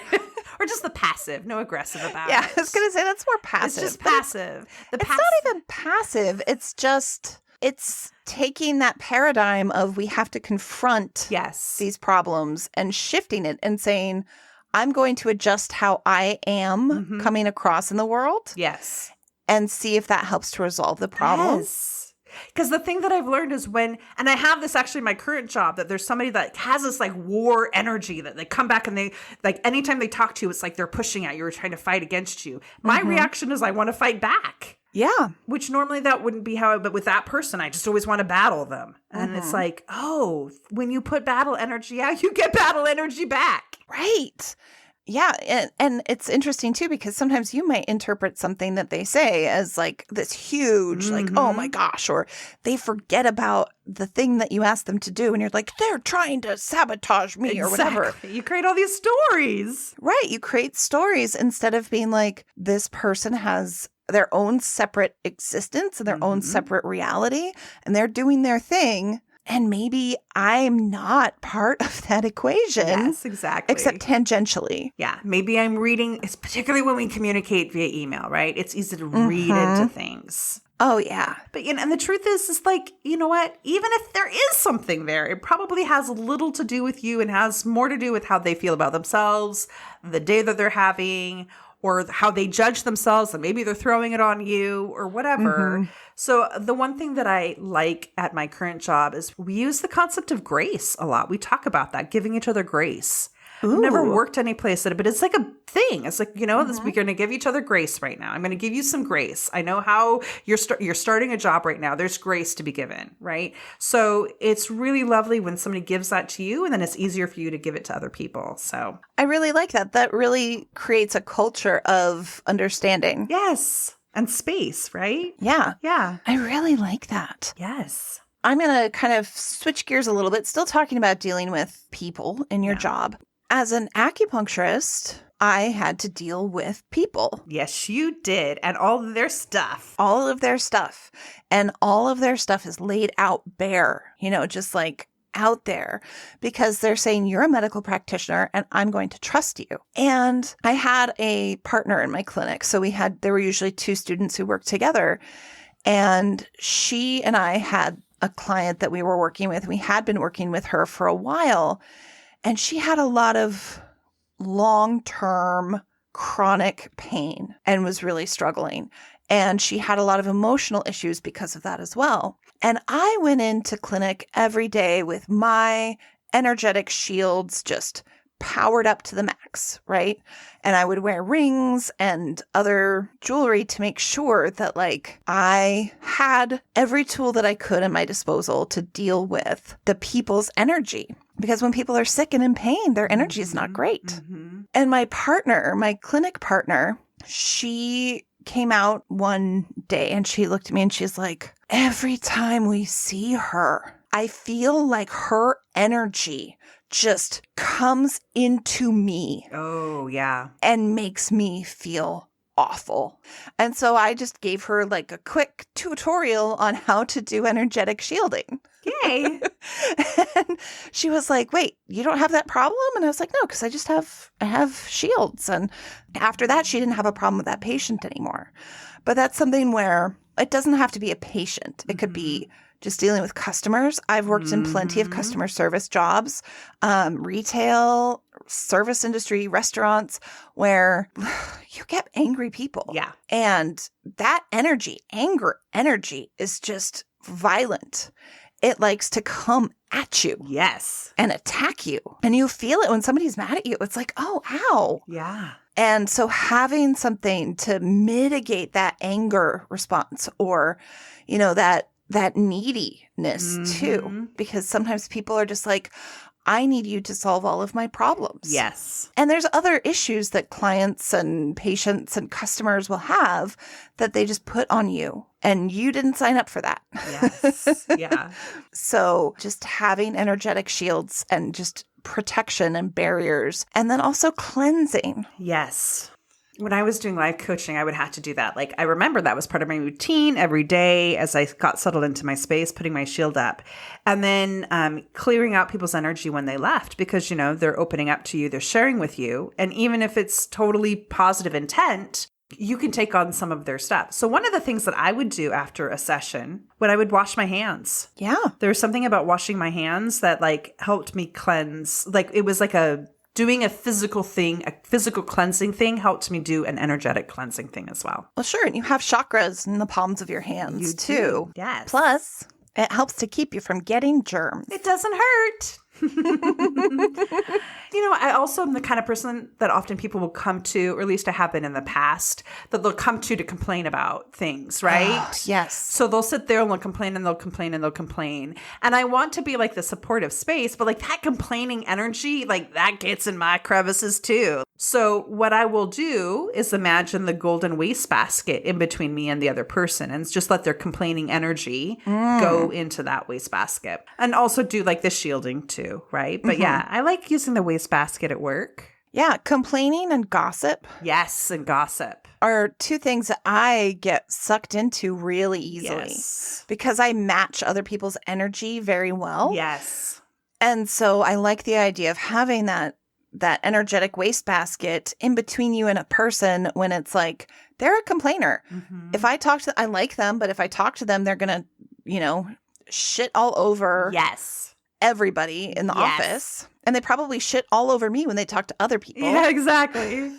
or just the passive, no aggressive about it. Yeah, I was going to say that's more passive. It's just passive. It's not even passive. It's just, it's taking that paradigm of we have to confront these problems and shifting it and saying, I'm going to adjust how I am coming across in the world. Yes. And see if that helps to resolve the problem. Yes. Because the thing that I've learned is and I have this actually in my current job, that there's somebody that has this war energy that they come back and they, anytime they talk to you, it's like they're pushing at you or trying to fight against you. My reaction is I want to fight back. Yeah. Which normally that wouldn't be but with that person, I just always want to battle them. And it's when you put battle energy out, you get battle energy back. Right. Yeah. And it's interesting, too, because sometimes you might interpret something that they say as this huge, oh, my gosh, or they forget about the thing that you asked them to do. And you're like, they're trying to sabotage me or whatever. You create all these stories. Right. You create stories instead of being this person has their own separate existence and their own separate reality, and they're doing their thing. And maybe I'm not part of that equation. Yes, exactly. Except tangentially. Yeah. Maybe I'm reading, it's particularly when we communicate via email, right? It's easy to read into things. Oh, yeah. But, and the truth is like, you know what? Even if there is something there, it probably has little to do with you and has more to do with how they feel about themselves, the day that they're having, or how they judge themselves, and maybe they're throwing it on you or whatever. So the one thing that I like at my current job is we use the concept of grace a lot. We talk about that, giving each other grace. I've never worked any place that, but it's like a thing. It's like, we're going to give each other grace right now. I'm going to give you some grace. I know how you're starting a job right now. There's grace to be given, right? So it's really lovely when somebody gives that to you, and then it's easier for you to give it to other people. So I really like that. That really creates a culture of understanding. Yes. And space, right? Yeah. Yeah. I really like that. Yes. I'm going to kind of switch gears a little bit, still talking about dealing with people in your job. As an acupuncturist, I had to deal with people. Yes, you did. And all of their stuff. All of their stuff. And all of their stuff is laid out bare, just like out there, because they're saying you're a medical practitioner and I'm going to trust you. And I had a partner in my clinic. So there were usually 2 students who worked together. And she and I had a client that we were working with. We had been working with her for a while. And she had a lot of long-term chronic pain and was really struggling. And she had a lot of emotional issues because of that as well. And I went into clinic every day with my energetic shields just powered up to the max, right? And I would wear rings and other jewelry to make sure that I had every tool that I could at my disposal to deal with the people's energy. Because when people are sick and in pain, their energy is not great. And my clinic partner, she came out one day and she looked at me and she's like, every time we see her, I feel like her energy just comes into me. Oh, yeah. And makes me feel awful. And so I just gave her a quick tutorial on how to do energetic shielding. Yay. And she was like, wait, you don't have that problem? And I was like, no, because I have shields. And after that, she didn't have a problem with that patient anymore. But that's something where it doesn't have to be a patient. It could be just dealing with customers. I've worked in plenty of customer service jobs, retail, service industry, restaurants, where you get angry people. Yeah. And that anger energy is just violent. It likes to come at you. Yes. And attack you. And you feel it when somebody's mad at you. It's like, oh, ow. Yeah. And so having something to mitigate that anger response or, that neediness too, because sometimes people are just like, I need you to solve all of my problems. Yes. And there's other issues that clients and patients and customers will have that they just put on you. And you didn't sign up for that. Yes. Yeah. So just having energetic shields and just protection and barriers, and then also cleansing. Yes. When I was doing life coaching, I would have to do that. I remember that was part of my routine every day as I got settled into my space, putting my shield up, and then clearing out people's energy when they left because, they're opening up to you, they're sharing with you. And even if it's totally positive intent, you can take on some of their stuff. So one of the things that I would do after a session, when I would wash my hands. Yeah. There was something about washing my hands that helped me cleanse. It was doing a physical thing, a physical cleansing thing helped me do an energetic cleansing thing as well. Well, sure. And you have chakras in the palms of your hands too. Yes. Plus, it helps to keep you from getting germs. It doesn't hurt. I also am the kind of person that often people will come to, or at least I have been in the past, that they'll come to complain about things, right? Yes. So they'll sit there and they'll complain and they'll complain and they'll complain. And I want to be the supportive space, but that complaining energy, that gets in my crevices too. So what I will do is imagine the golden wastebasket in between me and the other person and just let their complaining energy go into that wastebasket. And also do the shielding too, right? But yeah, I like using the wastebasket at work. Yeah, complaining and gossip Yes, and gossip. are two things that I get sucked into really easily because I match other people's energy very well. Yes. And so I like the idea of having that energetic wastebasket in between you and a person when it's like they're a complainer. Mm-hmm. If I talk to I like them, but if I talk to them, they're going to, shit all over everybody in the office. And they probably shit all over me when they talk to other people. Yeah, exactly.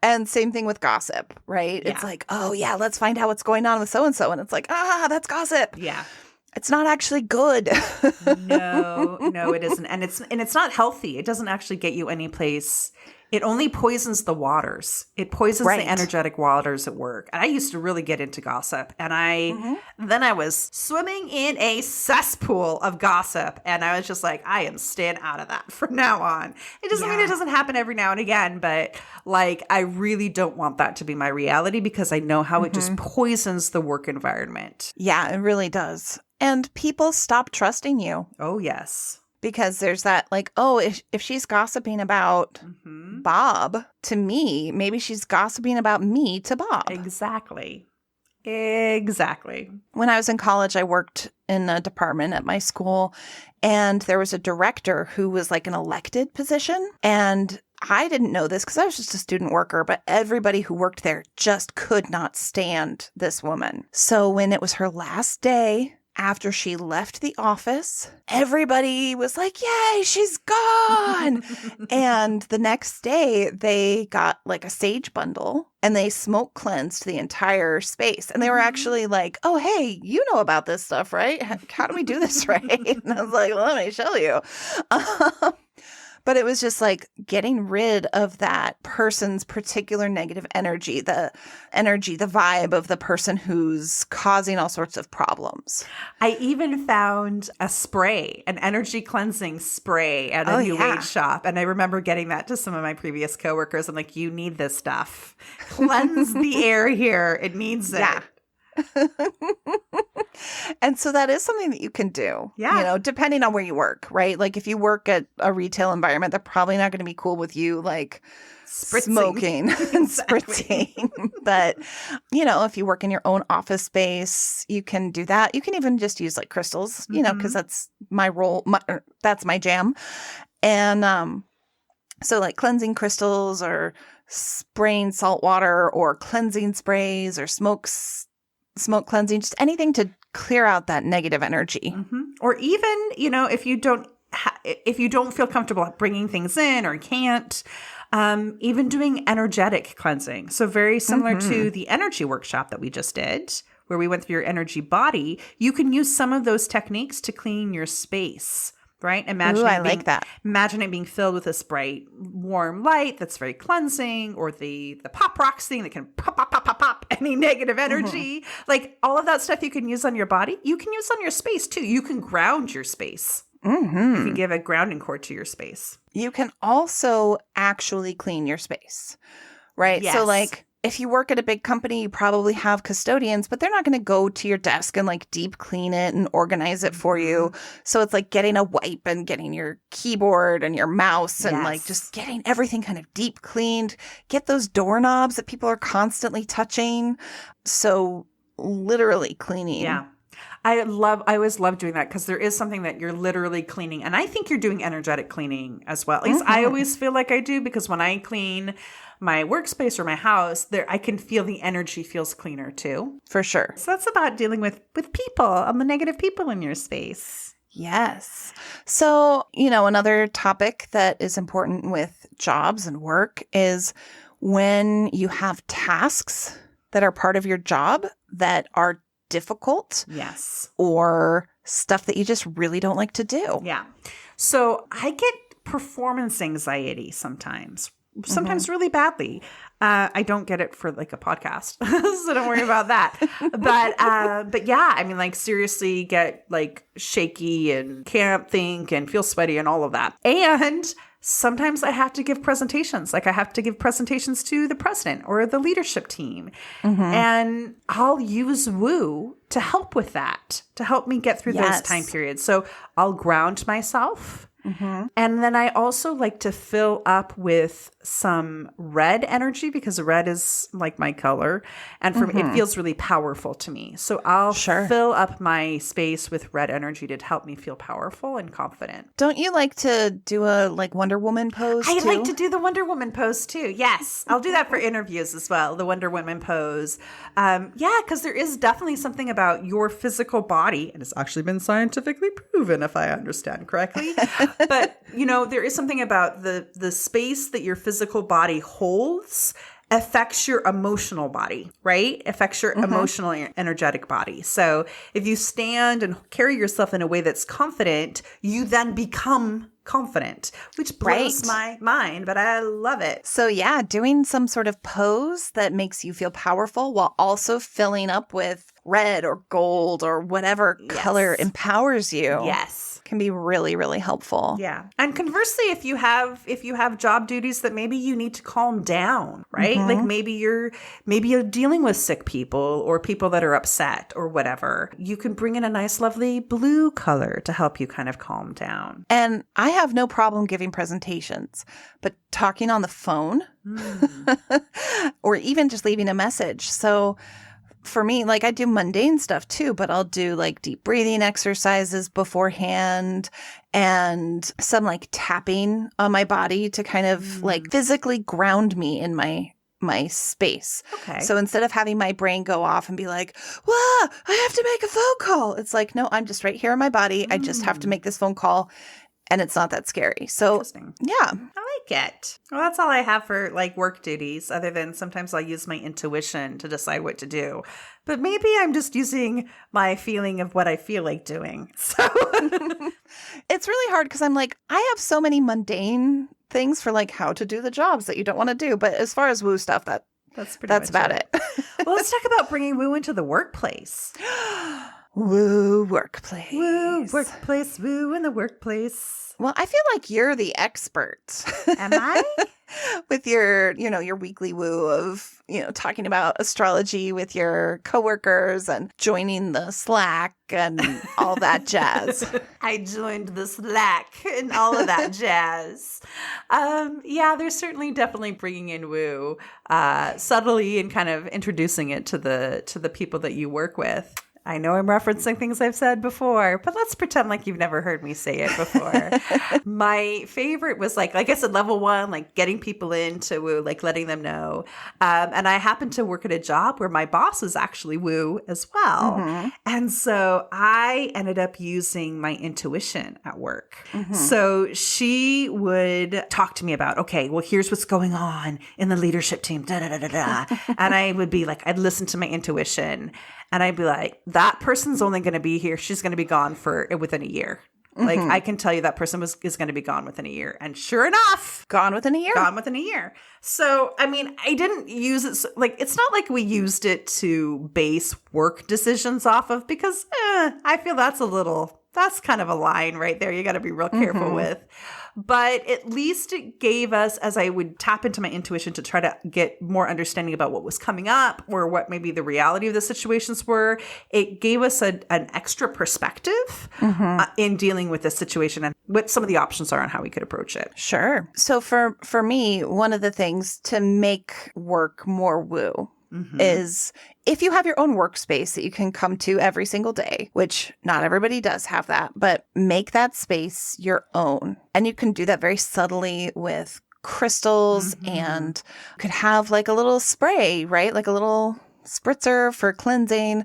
And same thing with gossip, right? Yeah. It's like, oh, yeah, let's find out what's going on with so-and-so. And it's like, that's gossip. Yeah. It's not actually good. No, it isn't. And it's not healthy. It doesn't actually get you any place. It only poisons the waters. It poisons the energetic waters at work. And I used to really get into gossip. And then I was swimming in a cesspool of gossip. And I was just like, I am staying out of that from now on. It doesn't mean it doesn't happen every now and again. But like, I really don't want that to be my reality because I know how it just poisons the work environment. Yeah, it really does. And people stop trusting you. Oh, yes. Because there's that like, oh, if she's gossiping about Bob to me, maybe she's gossiping about me to Bob. Exactly. When I was in college, I worked in a department at my school, and there was a director who was like an elected position. And I didn't know this because I was just a student worker, but everybody who worked there just could not stand this woman. So when it was her last day, after she left the office, everybody was like, yay, she's gone. And the next day, they got like a sage bundle and they smoke cleansed the entire space. And they were actually like, oh, hey, you know about this stuff, right? How do we do this right? And I was like, well, let me show you. But it was just like getting rid of that person's particular negative energy, the vibe of the person who's causing all sorts of problems. I even found a spray, an energy cleansing spray at a new age shop. And I remember getting that to some of my previous coworkers. I'm like, you need this stuff. Cleanse the air here. It needs it. Yeah. And so that is something that you can do, depending on where you work, right? Like if you work at a retail environment, they're probably not going to be cool with you like smoking and spritzing. But, if you work in your own office space, you can do that. You can even just use like crystals, because that's my role. That's my jam. And so like cleansing crystals or spraying salt water or cleansing sprays or smoke cleansing, just anything to clear out that negative energy. Or even, if you don't feel comfortable bringing things in or can't, even doing energetic cleansing. So very similar to the energy workshop that we just did, where we went through your energy body, you can use some of those techniques to clean your space. Right? Imagine Imagine it being filled with this bright, warm light that's very cleansing, or the pop rocks thing that can pop any negative energy. Like all of that stuff you can use on your body, you can use on your space too. You can ground your space. You can give a grounding cord to your space. You can also actually clean your space, right? Yes. So like if you work at a big company, you probably have custodians, but they're not going to go to your desk and like deep clean it and organize it for you. So it's like getting a wipe and getting your keyboard and your mouse and like just getting everything kind of deep cleaned. Get those doorknobs that people are constantly touching. So literally cleaning. Yeah. I always love doing that because there is something that you're literally cleaning. And I think you're doing energetic cleaning as well. At least I always feel like I do, because when I clean my workspace or my house, I can feel the energy feels cleaner too. For sure. So that's about dealing with people, the negative people in your space. Yes. So, another topic that is important with jobs and work is when you have tasks that are part of your job that are difficult. Yes. Or stuff that you just really don't like to do. Yeah. So I get performance anxiety sometimes really badly. I don't get it for like a podcast, so don't worry about that. But yeah, I mean, like seriously get like shaky and can't think and feel sweaty and all of that. And sometimes I have to give presentations. Like I have to give presentations to the president or the leadership team. And I'll use woo to help with that, to help me get through those time periods. So I'll ground myself. And then I also like to fill up with some red energy because red is like my color. And for me, it feels really powerful to me. So I'll fill up my space with red energy to help me feel powerful and confident. Don't you like to do a Wonder Woman pose I too? like to do the Wonder Woman pose too. Yes. I'll do that for interviews as well. The Wonder Woman pose. Because there is definitely something about your physical body, and it's actually been scientifically proven if I understand correctly. But, there is something about the space that your physical body holds affects your emotional body, right? Affects your emotional, energetic body. So if you stand and carry yourself in a way that's confident, you then become confident, which blows my mind, but I love it. So yeah, doing some sort of pose that makes you feel powerful while also filling up with red or gold or whatever color empowers you. Yes. Can be really, really helpful. Yeah. And conversely, if you have job duties that maybe you need to calm down, right? Like maybe you're dealing with sick people or people that are upset or whatever. You can bring in a nice, lovely blue color to help you kind of calm down. And I have no problem giving presentations, but talking on the phone or even just leaving a message. So for me, I do mundane stuff too, but I'll do deep breathing exercises beforehand and some tapping on my body to kind of physically ground me in my space. Okay. So instead of having my brain go off and be like, "Whoa, I have to make a phone call." It's no, I'm just right here in my body. I just have to make this phone call. And it's not that scary. So, interesting. Yeah. I like it. Well, that's all I have for work duties, other than sometimes I'll use my intuition to decide what to do. But maybe I'm just using my feeling of what I feel like doing. So it's really hard because I'm I have so many mundane things for how to do the jobs that you don't want to do. But as far as woo stuff, that's about it. Well, let's talk about bringing woo into the workplace. Woo workplace. Woo workplace. Woo in the workplace. Well, I feel like you're the expert. Am I? With your, your weekly woo of, talking about astrology with your coworkers and joining the Slack and all that jazz. I joined the Slack and all of that jazz. There's certainly definitely bringing in woo subtly and kind of introducing it to the people that you work with. I know I'm referencing things I've said before, but let's pretend like you've never heard me say it before. My favorite was like I said, level 1, getting people into woo, letting them know. And I happened to work at a job where my boss is actually woo as well. And so I ended up using my intuition at work. So she would talk to me about, okay, well, here's what's going on in the leadership team, da da da da da. And I would be I'd listen to my intuition. And I'd be like, that person's only going to be here. She's going to be gone within a year. I can tell you that person is going to be gone within a year. And sure enough. Gone within a year. Gone within a year. So, I didn't use it. It's not like we used it to base work decisions off of because I feel that's kind of a line right there. You got to be real careful with. But at least it gave us, as I would tap into my intuition to try to get more understanding about what was coming up or what maybe the reality of the situations were, it gave us an extra perspective in dealing with this situation and what some of the options are on how we could approach it. Sure. So for me, one of the things to make work more woo is if you have your own workspace that you can come to every single day, which not everybody does have that, but make that space your own. And you can do that very subtly with crystals and you could have a little spray, right? A little spritzer for cleansing,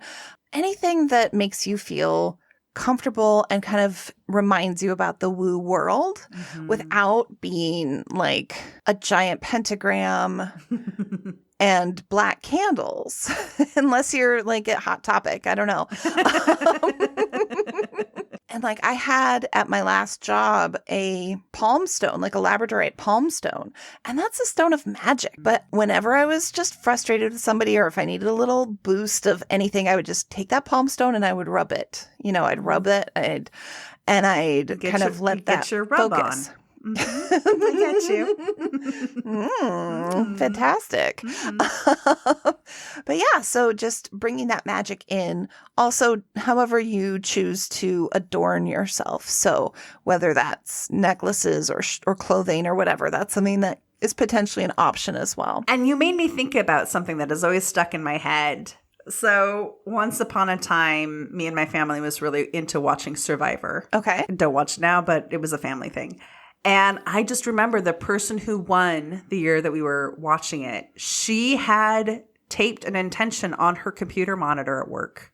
anything that makes you feel comfortable and kind of reminds you about the woo world without being a giant pentagram and black candles, unless you're at Hot Topic. I don't know. And I had at my last job a palm stone, a labradorite palm stone. And that's a stone of magic. But whenever I was just frustrated with somebody or if I needed a little boost of anything, I would just take that palm stone and I would rub it. I'd rub it and I'd kind of let that get your rub focus. I get you. Fantastic. But yeah, so just bringing that magic in. Also, however you choose to adorn yourself. So whether that's necklaces or clothing or whatever, that's something that is potentially an option as well. And you made me think about something that has always stuck in my head. So once upon a time, me and my family was really into watching Survivor. Okay. Don't watch now, but it was a family thing. And I just remember the person who won the year that we were watching it, she had taped an intention on her computer monitor at work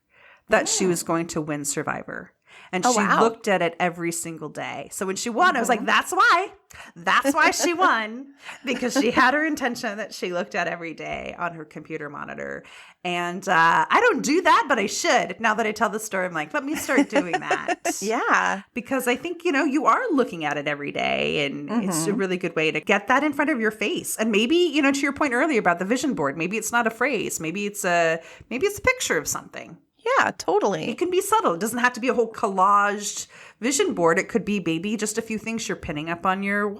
that she was going to win Survivor. And she looked at it every single day. So when she won, I was like, that's why. That's why she won. Because she had her intention that she looked at every day on her computer monitor. And I don't do that, but I should. Now that I tell the story, I'm like, let me start doing that. Yeah. Because I think, you are looking at it every day. And it's a really good way to get that in front of your face. And maybe, to your point earlier about the vision board, maybe it's not a phrase. Maybe it's a picture of something. Yeah, totally. It can be subtle. It doesn't have to be a whole collaged vision board. It could be maybe just a few things you're pinning up on your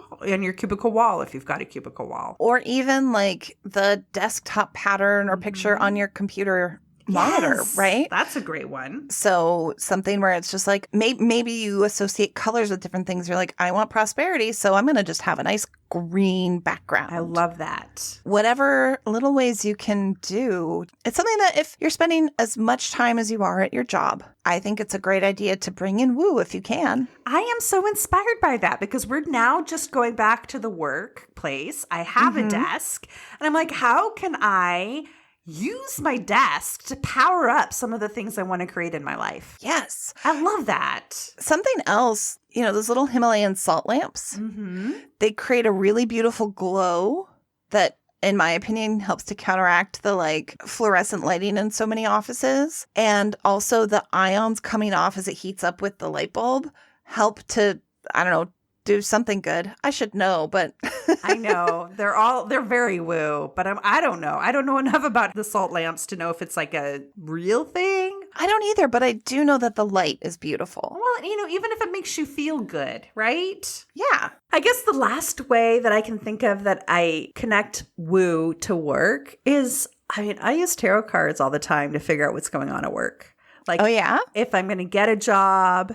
cubicle wall if you've got a cubicle wall. Or even like the desktop pattern or picture on your computer monitor, right? That's a great one. So something where it's just like maybe you associate colors with different things. You're like, I want prosperity, so I'm going to just have a nice green background. I love that. Whatever little ways you can do. It's something that if you're spending as much time as you are at your job, I think it's a great idea to bring in woo if you can. I am so inspired by that because we're now just going back to the workplace. I have a desk and I'm like, how can I use my desk to power up some of the things I want to create in my life? Yes. I love that. Something else, those little Himalayan salt lamps, they create a really beautiful glow that, in my opinion, helps to counteract the fluorescent lighting in so many offices. And also the ions coming off as it heats up with the light bulb help to, I don't know, do something good. I should know, but I know they're very woo, but I don't know. I don't know enough about the salt lamps to know if it's like a real thing. I don't either, but I do know that the light is beautiful. Well, even if it makes you feel good, right? Yeah. I guess the last way that I can think of that I connect woo to work is, I use tarot cards all the time to figure out what's going on at work. Like, oh yeah? If I'm going to get a job,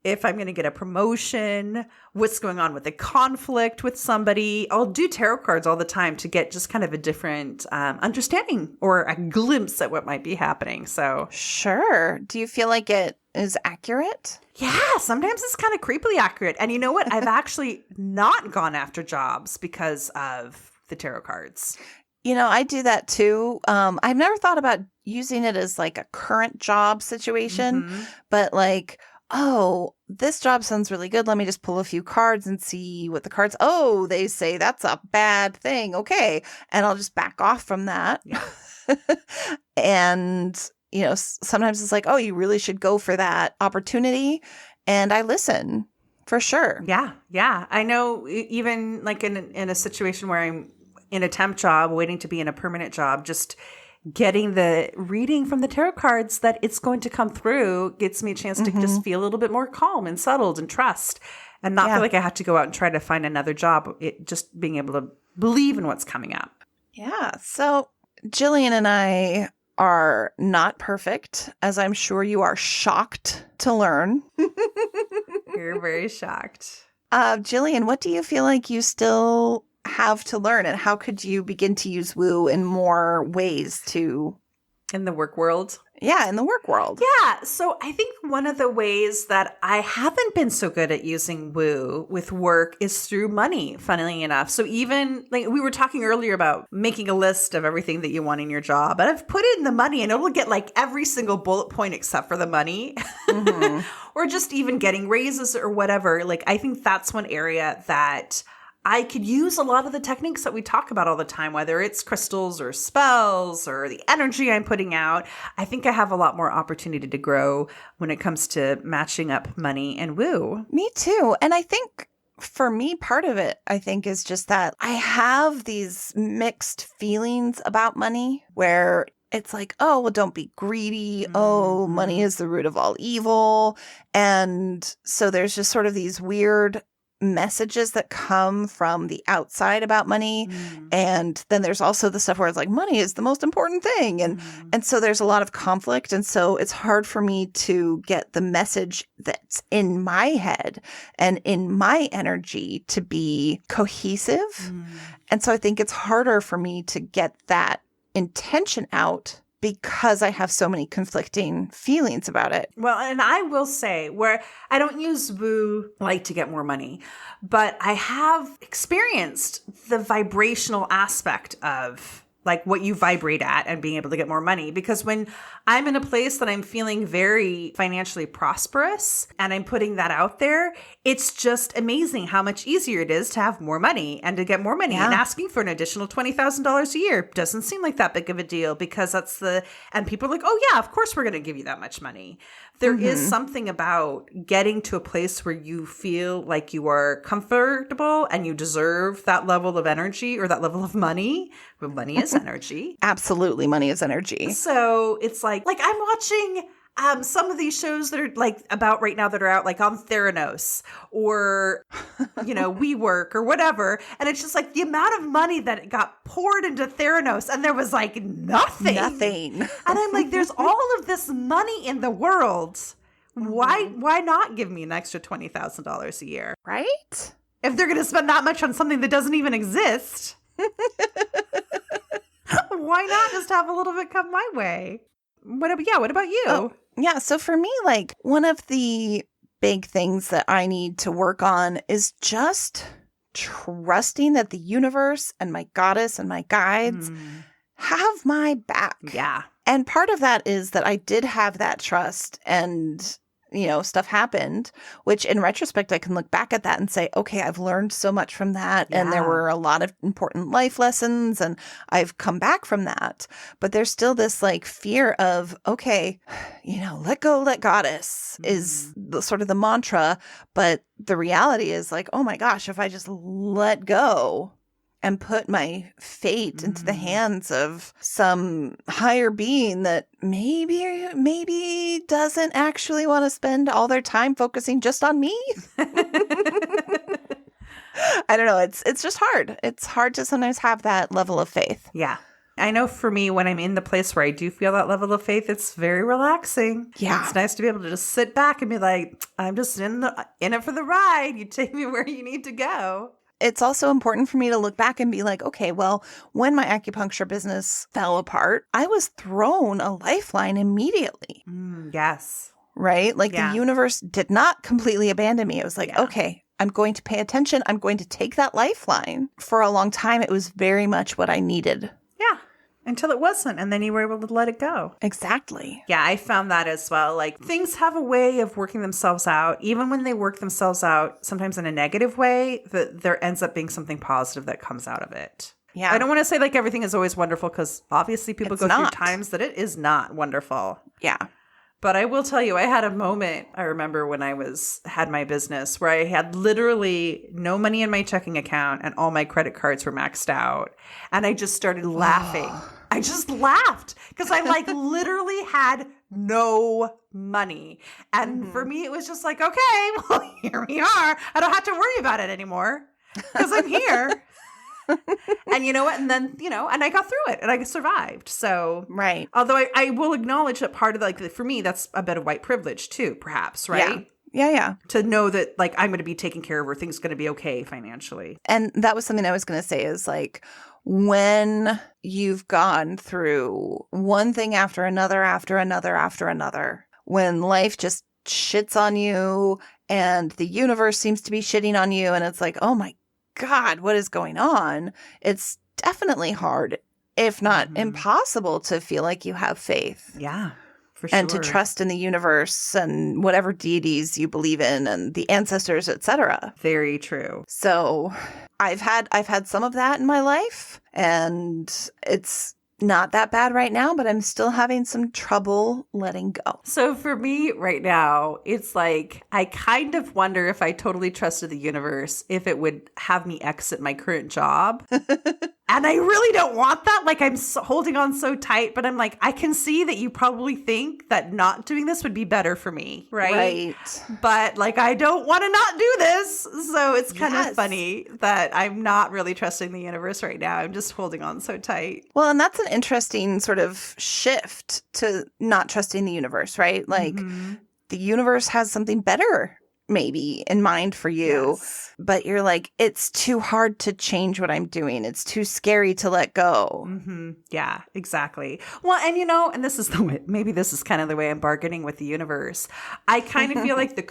if I'm going to get a promotion, what's going on with a conflict with somebody. I'll do tarot cards all the time to get just kind of a different understanding or a glimpse at what might be happening. So sure. Do you feel like it is accurate? Yeah, sometimes it's kind of creepily accurate. And you know what? I've actually not gone after jobs because of the tarot cards. I do that too. I've never thought about using it as like a current job situation, but oh, this job sounds really good. Let me just pull a few cards and see what the cards. Oh, they say that's a bad thing. Okay. And I'll just back off from that. Yeah. And, sometimes it's like, oh, you really should go for that opportunity. And I listen for sure. Yeah. Yeah. I know even in a situation where I'm in a temp job, waiting to be in a permanent job, just getting the reading from the tarot cards that it's going to come through gets me a chance to just feel a little bit more calm and settled and trust and not feel like I have to go out and try to find another job. Just being able to believe in what's coming up. Yeah. So Jillian and I are not perfect, as I'm sure you are shocked to learn. You're very shocked. Jillian, what do you feel like you still have to learn, and how could you begin to use woo in more ways in the work world? Yeah, in the work world. Yeah. So I think one of the ways that I haven't been so good at using woo with work is through money, funnily enough. So even we were talking earlier about making a list of everything that you want in your job, and I've put in the money and it'll get every single bullet point except for the money or just even getting raises or whatever. I think that's one area that I could use a lot of the techniques that we talk about all the time, whether it's crystals or spells or the energy I'm putting out. I think I have a lot more opportunity to grow when it comes to matching up money and woo. Me too. And I think for me, part of it, I think, is just that I have these mixed feelings about money where it's like, oh, well, don't be greedy. Oh, money is the root of all evil. And so there's just sort of these weird messages that come from the outside about money. And then there's also the stuff where it's like, money is the most important thing. And so there's a lot of conflict. And so it's hard for me to get the message that's in my head and in my energy to be cohesive. And so I think it's harder for me to get that intention out because I have so many conflicting feelings about it. Well, and I will say, where I don't use woo like to get more money, but I have experienced the vibrational aspect of like what you vibrate at and being able to get more money. Because when I'm in a place that I'm feeling very financially prosperous and I'm putting that out there, it's just amazing how much easier it is to have more money and to get more money. And asking for an additional $20,000 a year doesn't seem like that big of a deal, because and people are like, oh yeah, of course we're going to give you that much money. There is something about getting to a place where you feel like you are comfortable and you deserve that level of energy or that level of money. Well, money is energy. Absolutely. Money is energy. So it's like I'm watching some of these shows that are like about right now that are out like on Theranos or, WeWork or whatever. And it's just like the amount of money that got poured into Theranos and there was like nothing. Nothing. And I'm like, there's all of this money in the world. Why not give me an extra $20,000 a year? Right? If they're going to spend that much on something that doesn't even exist. Why not just have a little bit come my way? What about you? Oh, yeah. So for me, like one of the big things that I need to work on is just trusting that the universe and my goddess and my guides have my back. Yeah. And part of that is that I did have that trust and, stuff happened, which in retrospect, I can look back at that and say, okay, I've learned so much from that. Yeah. And there were a lot of important life lessons and I've come back from that. But there's still this like fear of, okay, let go, let goddess is the sort of the mantra. But the reality is like, oh my gosh, if I just let go and put my fate into the hands of some higher being that maybe doesn't actually want to spend all their time focusing just on me. I don't know. It's just hard. It's hard to sometimes have that level of faith. Yeah. I know for me, when I'm in the place where I do feel that level of faith, it's very relaxing. Yeah. It's nice to be able to just sit back and be like, I'm just in it for the ride. You take me where you need to go. It's also important for me to look back and be like, okay, well, when my acupuncture business fell apart, I was thrown a lifeline immediately. Yes. Right? Like the universe did not completely abandon me. It was like, okay, I'm going to pay attention. I'm going to take that lifeline. For a long time, it was very much what I needed. Yeah. Until it wasn't. And then you were able to let it go. Exactly. Yeah, I found that as well. Like things have a way of working themselves out. Even when they work themselves out, sometimes in a negative way, that there ends up being something positive that comes out of it. Yeah. I don't want to say like everything is always wonderful, because obviously people go through times that it is not wonderful. Yeah. But I will tell you, I had a moment, I remember when I had my business, where I had literally no money in my checking account and all my credit cards were maxed out. And I just started laughing. I just laughed because I like literally had no money. And for me, it was just like, okay, well, here we are. I don't have to worry about it anymore because I'm here. And you know what? And then, and I got through it and I survived. So, right. Although I will acknowledge that part of for me, that's a bit of white privilege too, perhaps, right? Yeah. To know that like I'm going to be taken care of or things going to be okay financially. And that was something I was going to say is like, when you've gone through one thing after another, when life just shits on you and the universe seems to be shitting on you and it's like, oh my God, what is going on? It's definitely hard, if not impossible, to feel like you have faith. Yeah, for sure. And to trust in the universe and whatever deities you believe in and the ancestors, etc. Very true. So I've had some of that in my life, and it's not that bad right now, but I'm still having some trouble letting go. So for me right now, it's like I kind of wonder if I totally trusted the universe, if it would have me exit my current job And I really don't want that. Like, I'm holding on so tight, but I'm like, I can see that you probably think that not doing this would be better for me, right? Right. But, like, I don't want to not do this. So it's kind of funny that I'm not really trusting the universe right now. I'm just holding on so tight. Well, and that's an interesting sort of shift to not trusting the universe, right? Like, the universe has something better maybe in mind for you, but you're like, it's too hard to change what I'm doing. It's too scary to let go. Yeah, exactly. Well, and and this is the way, maybe this is kind of the way I'm bargaining with the universe. I kind of feel like the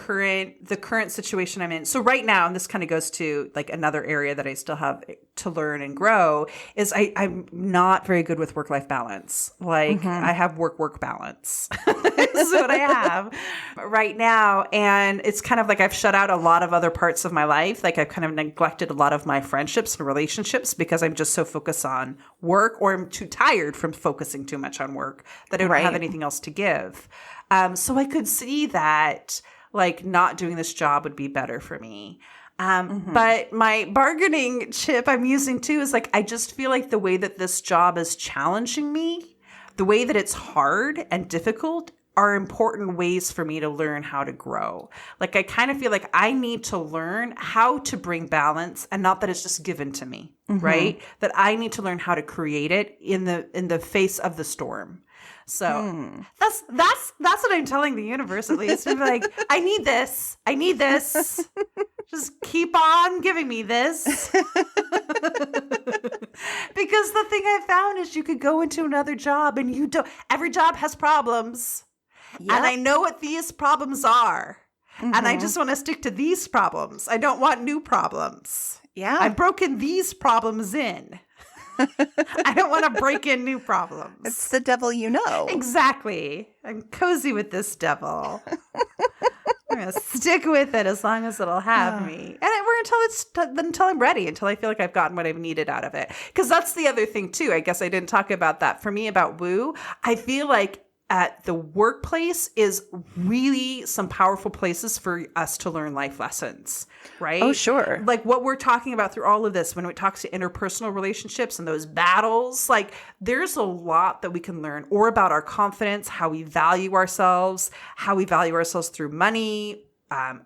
current situation I'm in. So right now, and this kind of goes to like another area that I still have to learn and grow, is I'm not very good with work-life balance. Like I have work balance. This is what I have right now. And it's kind of like I've shut out a lot of other parts of my life. Like I've kind of neglected a lot of my friendships and relationships because I'm just so focused on work, or I'm too tired from focusing too much on work that I don't have anything else to give. So I could see that like not doing this job would be better for me. But my bargaining chip I'm using too is like, I just feel like the way that this job is challenging me, the way that it's hard and difficult, are important ways for me to learn how to grow. Like I kind of feel like I need to learn how to bring balance, and not that it's just given to me, right? That I need to learn how to create it in the face of the storm. So that's what I'm telling the universe, at least. I'm like, I need this. Just keep on giving me this. Because the thing I found is you could go into another job and every job has problems. Yep. And I know what these problems are. And I just want to stick to these problems. I don't want new problems. Yeah. I've broken these problems in. I don't want to break in new problems. It's the devil you know. Exactly. I'm cozy with this devil. I'm going to stick with it as long as it'll have me. And until I'm ready, until I feel like I've gotten what I've needed out of it. Because that's the other thing, too. I guess I didn't talk about that. For me, about woo, I feel like at the workplace is really some powerful places for us to learn life lessons, right? Oh, sure. Like what we're talking about through all of this, when it talks to interpersonal relationships and those battles, like there's a lot that we can learn, or about our confidence, how we value ourselves through money,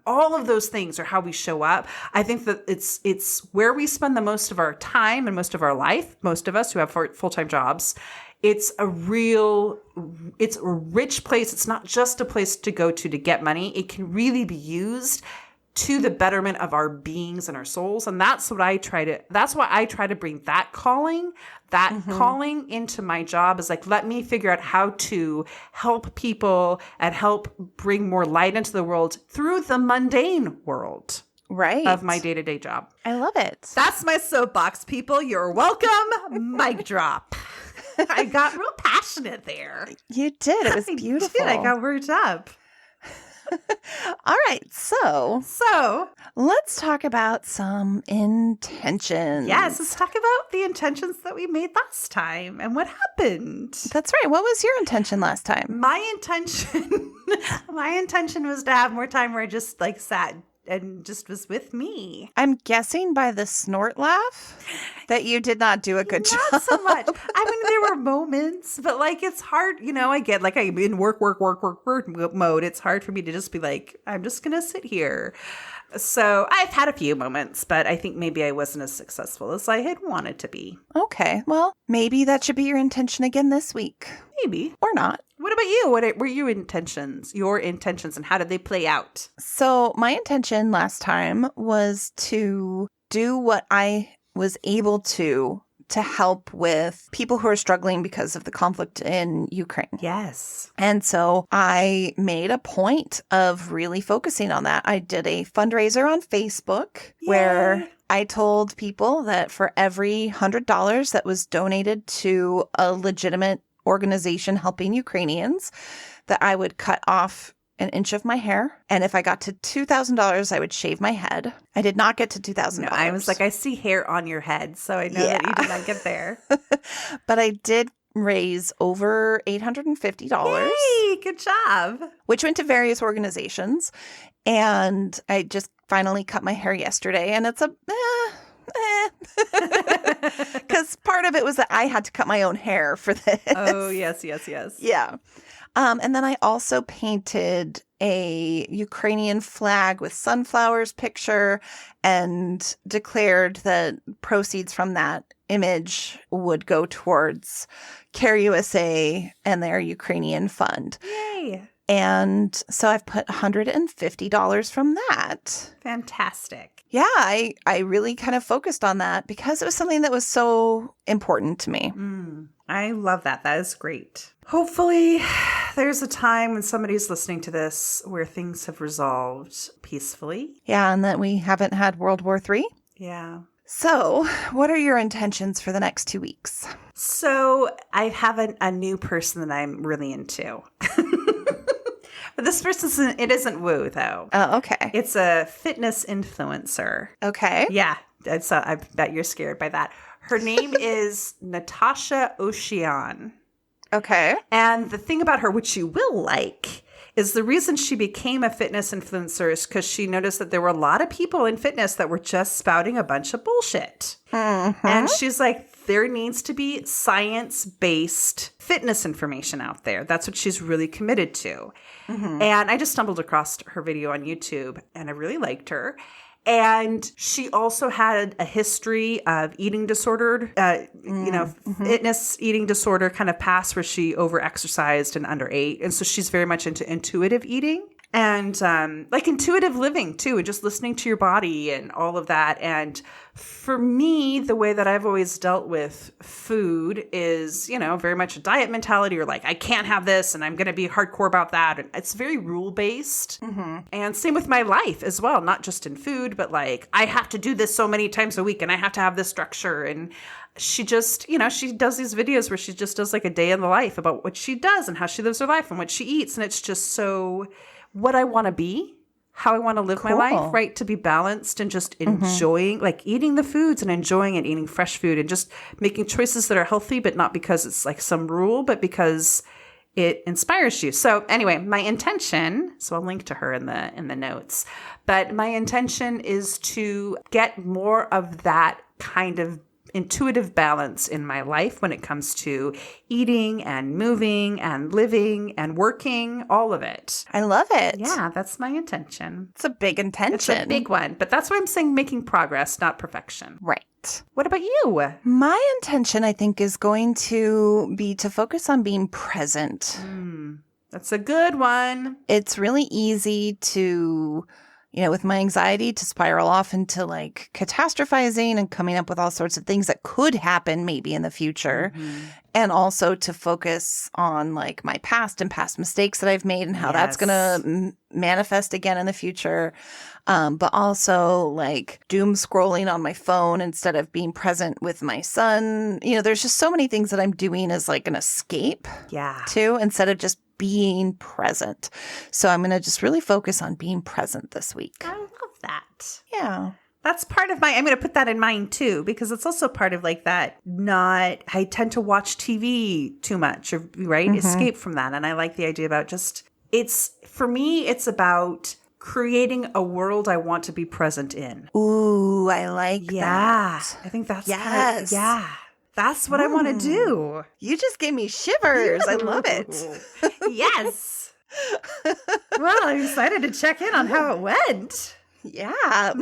all of those things, or how we show up. I think that it's where we spend the most of our time and most of our life, most of us who have full-time jobs. It's a rich place. It's not just a place to go to get money. It can really be used to the betterment of our beings and our souls. And that's why I try to bring that calling into my job, is like, let me figure out how to help people and help bring more light into the world through the mundane world. Right. Of my day-to-day job. I love it. That's my soapbox, people. You're welcome. Mic drop. I got real passionate there. You did. It was beautiful. I got worked up. All right. So let's talk about some intentions. Yes, let's talk about the intentions that we made last time and what happened. That's right. What was your intention last time? My intention was to have more time where I just like sat and just was with me. I'm guessing by the snort laugh that you did not do a good job. Not so much. I mean, there were moments, but like it's hard, I get like I'm in work mode. It's hard for me to just be like, I'm just going to sit here. So I've had a few moments, but I think maybe I wasn't as successful as I had wanted to be. Okay. Well, maybe that should be your intention again this week. Maybe. Or not. What about you? What were your intentions, and how did they play out? So my intention last time was to do what I was able to help with people who are struggling because of the conflict in Ukraine. Yes. And so I made a point of really focusing on that. I did a fundraiser on Facebook where I told people that for every $100 that was donated to a legitimate organization helping Ukrainians, that I would cut off an inch of my hair. And if I got to $2,000, I would shave my head. I did not get to $2,000. No, I was like, I see hair on your head, so I know that you did not get there. But I did raise over $850. Yay, good job. Which went to various organizations. And I just finally cut my hair yesterday, and it's Because part of it was that I had to cut my own hair for this. Oh, yes. Yeah. And then I also painted a Ukrainian flag with sunflowers picture and declared that proceeds from that image would go towards Care USA and their Ukrainian fund. Yay. And so I've put $150 from that. Fantastic. Yeah, I really kind of focused on that because it was something that was so important to me. I love that. That is great. Hopefully, there's a time when somebody's listening to this where things have resolved peacefully. Yeah, and that we haven't had World War III. Yeah. So, what are your intentions for the next 2 weeks? So, I have a new person that I'm really into. But this person, it isn't woo, though. Oh, okay. It's a fitness influencer. Okay. Yeah. I bet you're scared by that. Her name is Natasha Ocean. Okay. And the thing about her, which you will like, is the reason she became a fitness influencer is because she noticed that there were a lot of people in fitness that were just spouting a bunch of bullshit. Mm-hmm. And she's like, there needs to be science-based fitness information out there. That's what she's really committed to. Mm-hmm. And I just stumbled across her video on YouTube, and I really liked her. And she also had a history of eating disordered, fitness eating disorder kind of past where she overexercised and underate. And so she's very much into intuitive eating and like intuitive living too, and just listening to your body and all of that. And for me, the way that I've always dealt with food is, very much a diet mentality, or like, I can't have this and I'm going to be hardcore about that. And it's very rule based. Mm-hmm. And same with my life as well, not just in food, but like, I have to do this so many times a week and I have to have this structure. And she just, she does these videos where she just does like a day in the life about what she does and how she lives her life and what she eats. And it's just so what I want to be, how I want to live my life, right? To be balanced and just enjoying, like eating the foods and enjoying it, eating fresh food and just making choices that are healthy, but not because it's like some rule, but because it inspires you. So anyway, my intention, so I'll link to her in the notes, but my intention is to get more of that kind of intuitive balance in my life when it comes to eating and moving and living and working, all of it. I love it. Yeah, that's my intention. It's a big intention. It's a big one, but that's why I'm saying making progress, not perfection. Right. What about you? My intention, I think, is going to be to focus on being present. That's a good one. It's really easy to, with my anxiety, to spiral off into like catastrophizing and coming up with all sorts of things that could happen maybe in the future. Mm-hmm. And also to focus on like my past and past mistakes that I've made and how that's going to manifest again in the future. But also like doom scrolling on my phone instead of being present with my son. There's just so many things that I'm doing as like an escape too, instead of just being present. So I'm going to just really focus on being present this week. I love that. Yeah. That's part of I'm going to put that in mind too, because it's also part of like that I tend to watch TV too much, right? Mm-hmm. Escape from that. And I like the idea about for me, it's about creating a world I want to be present in. Ooh, I like that. I think that's that's what I want to do. You just gave me shivers. I love it. Yes. Well, I'm excited to check in on how it went. Yeah.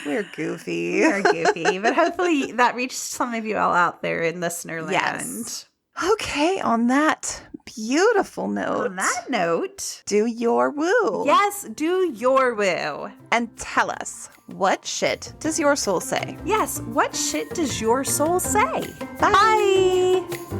We're goofy. We're goofy. But hopefully that reached some of you all out there in listener land. Yes. Okay, on that beautiful note. On that note. Do your woo. Yes, do your woo. And tell us, what shit does your soul say? Yes, what shit does your soul say? Bye. Bye.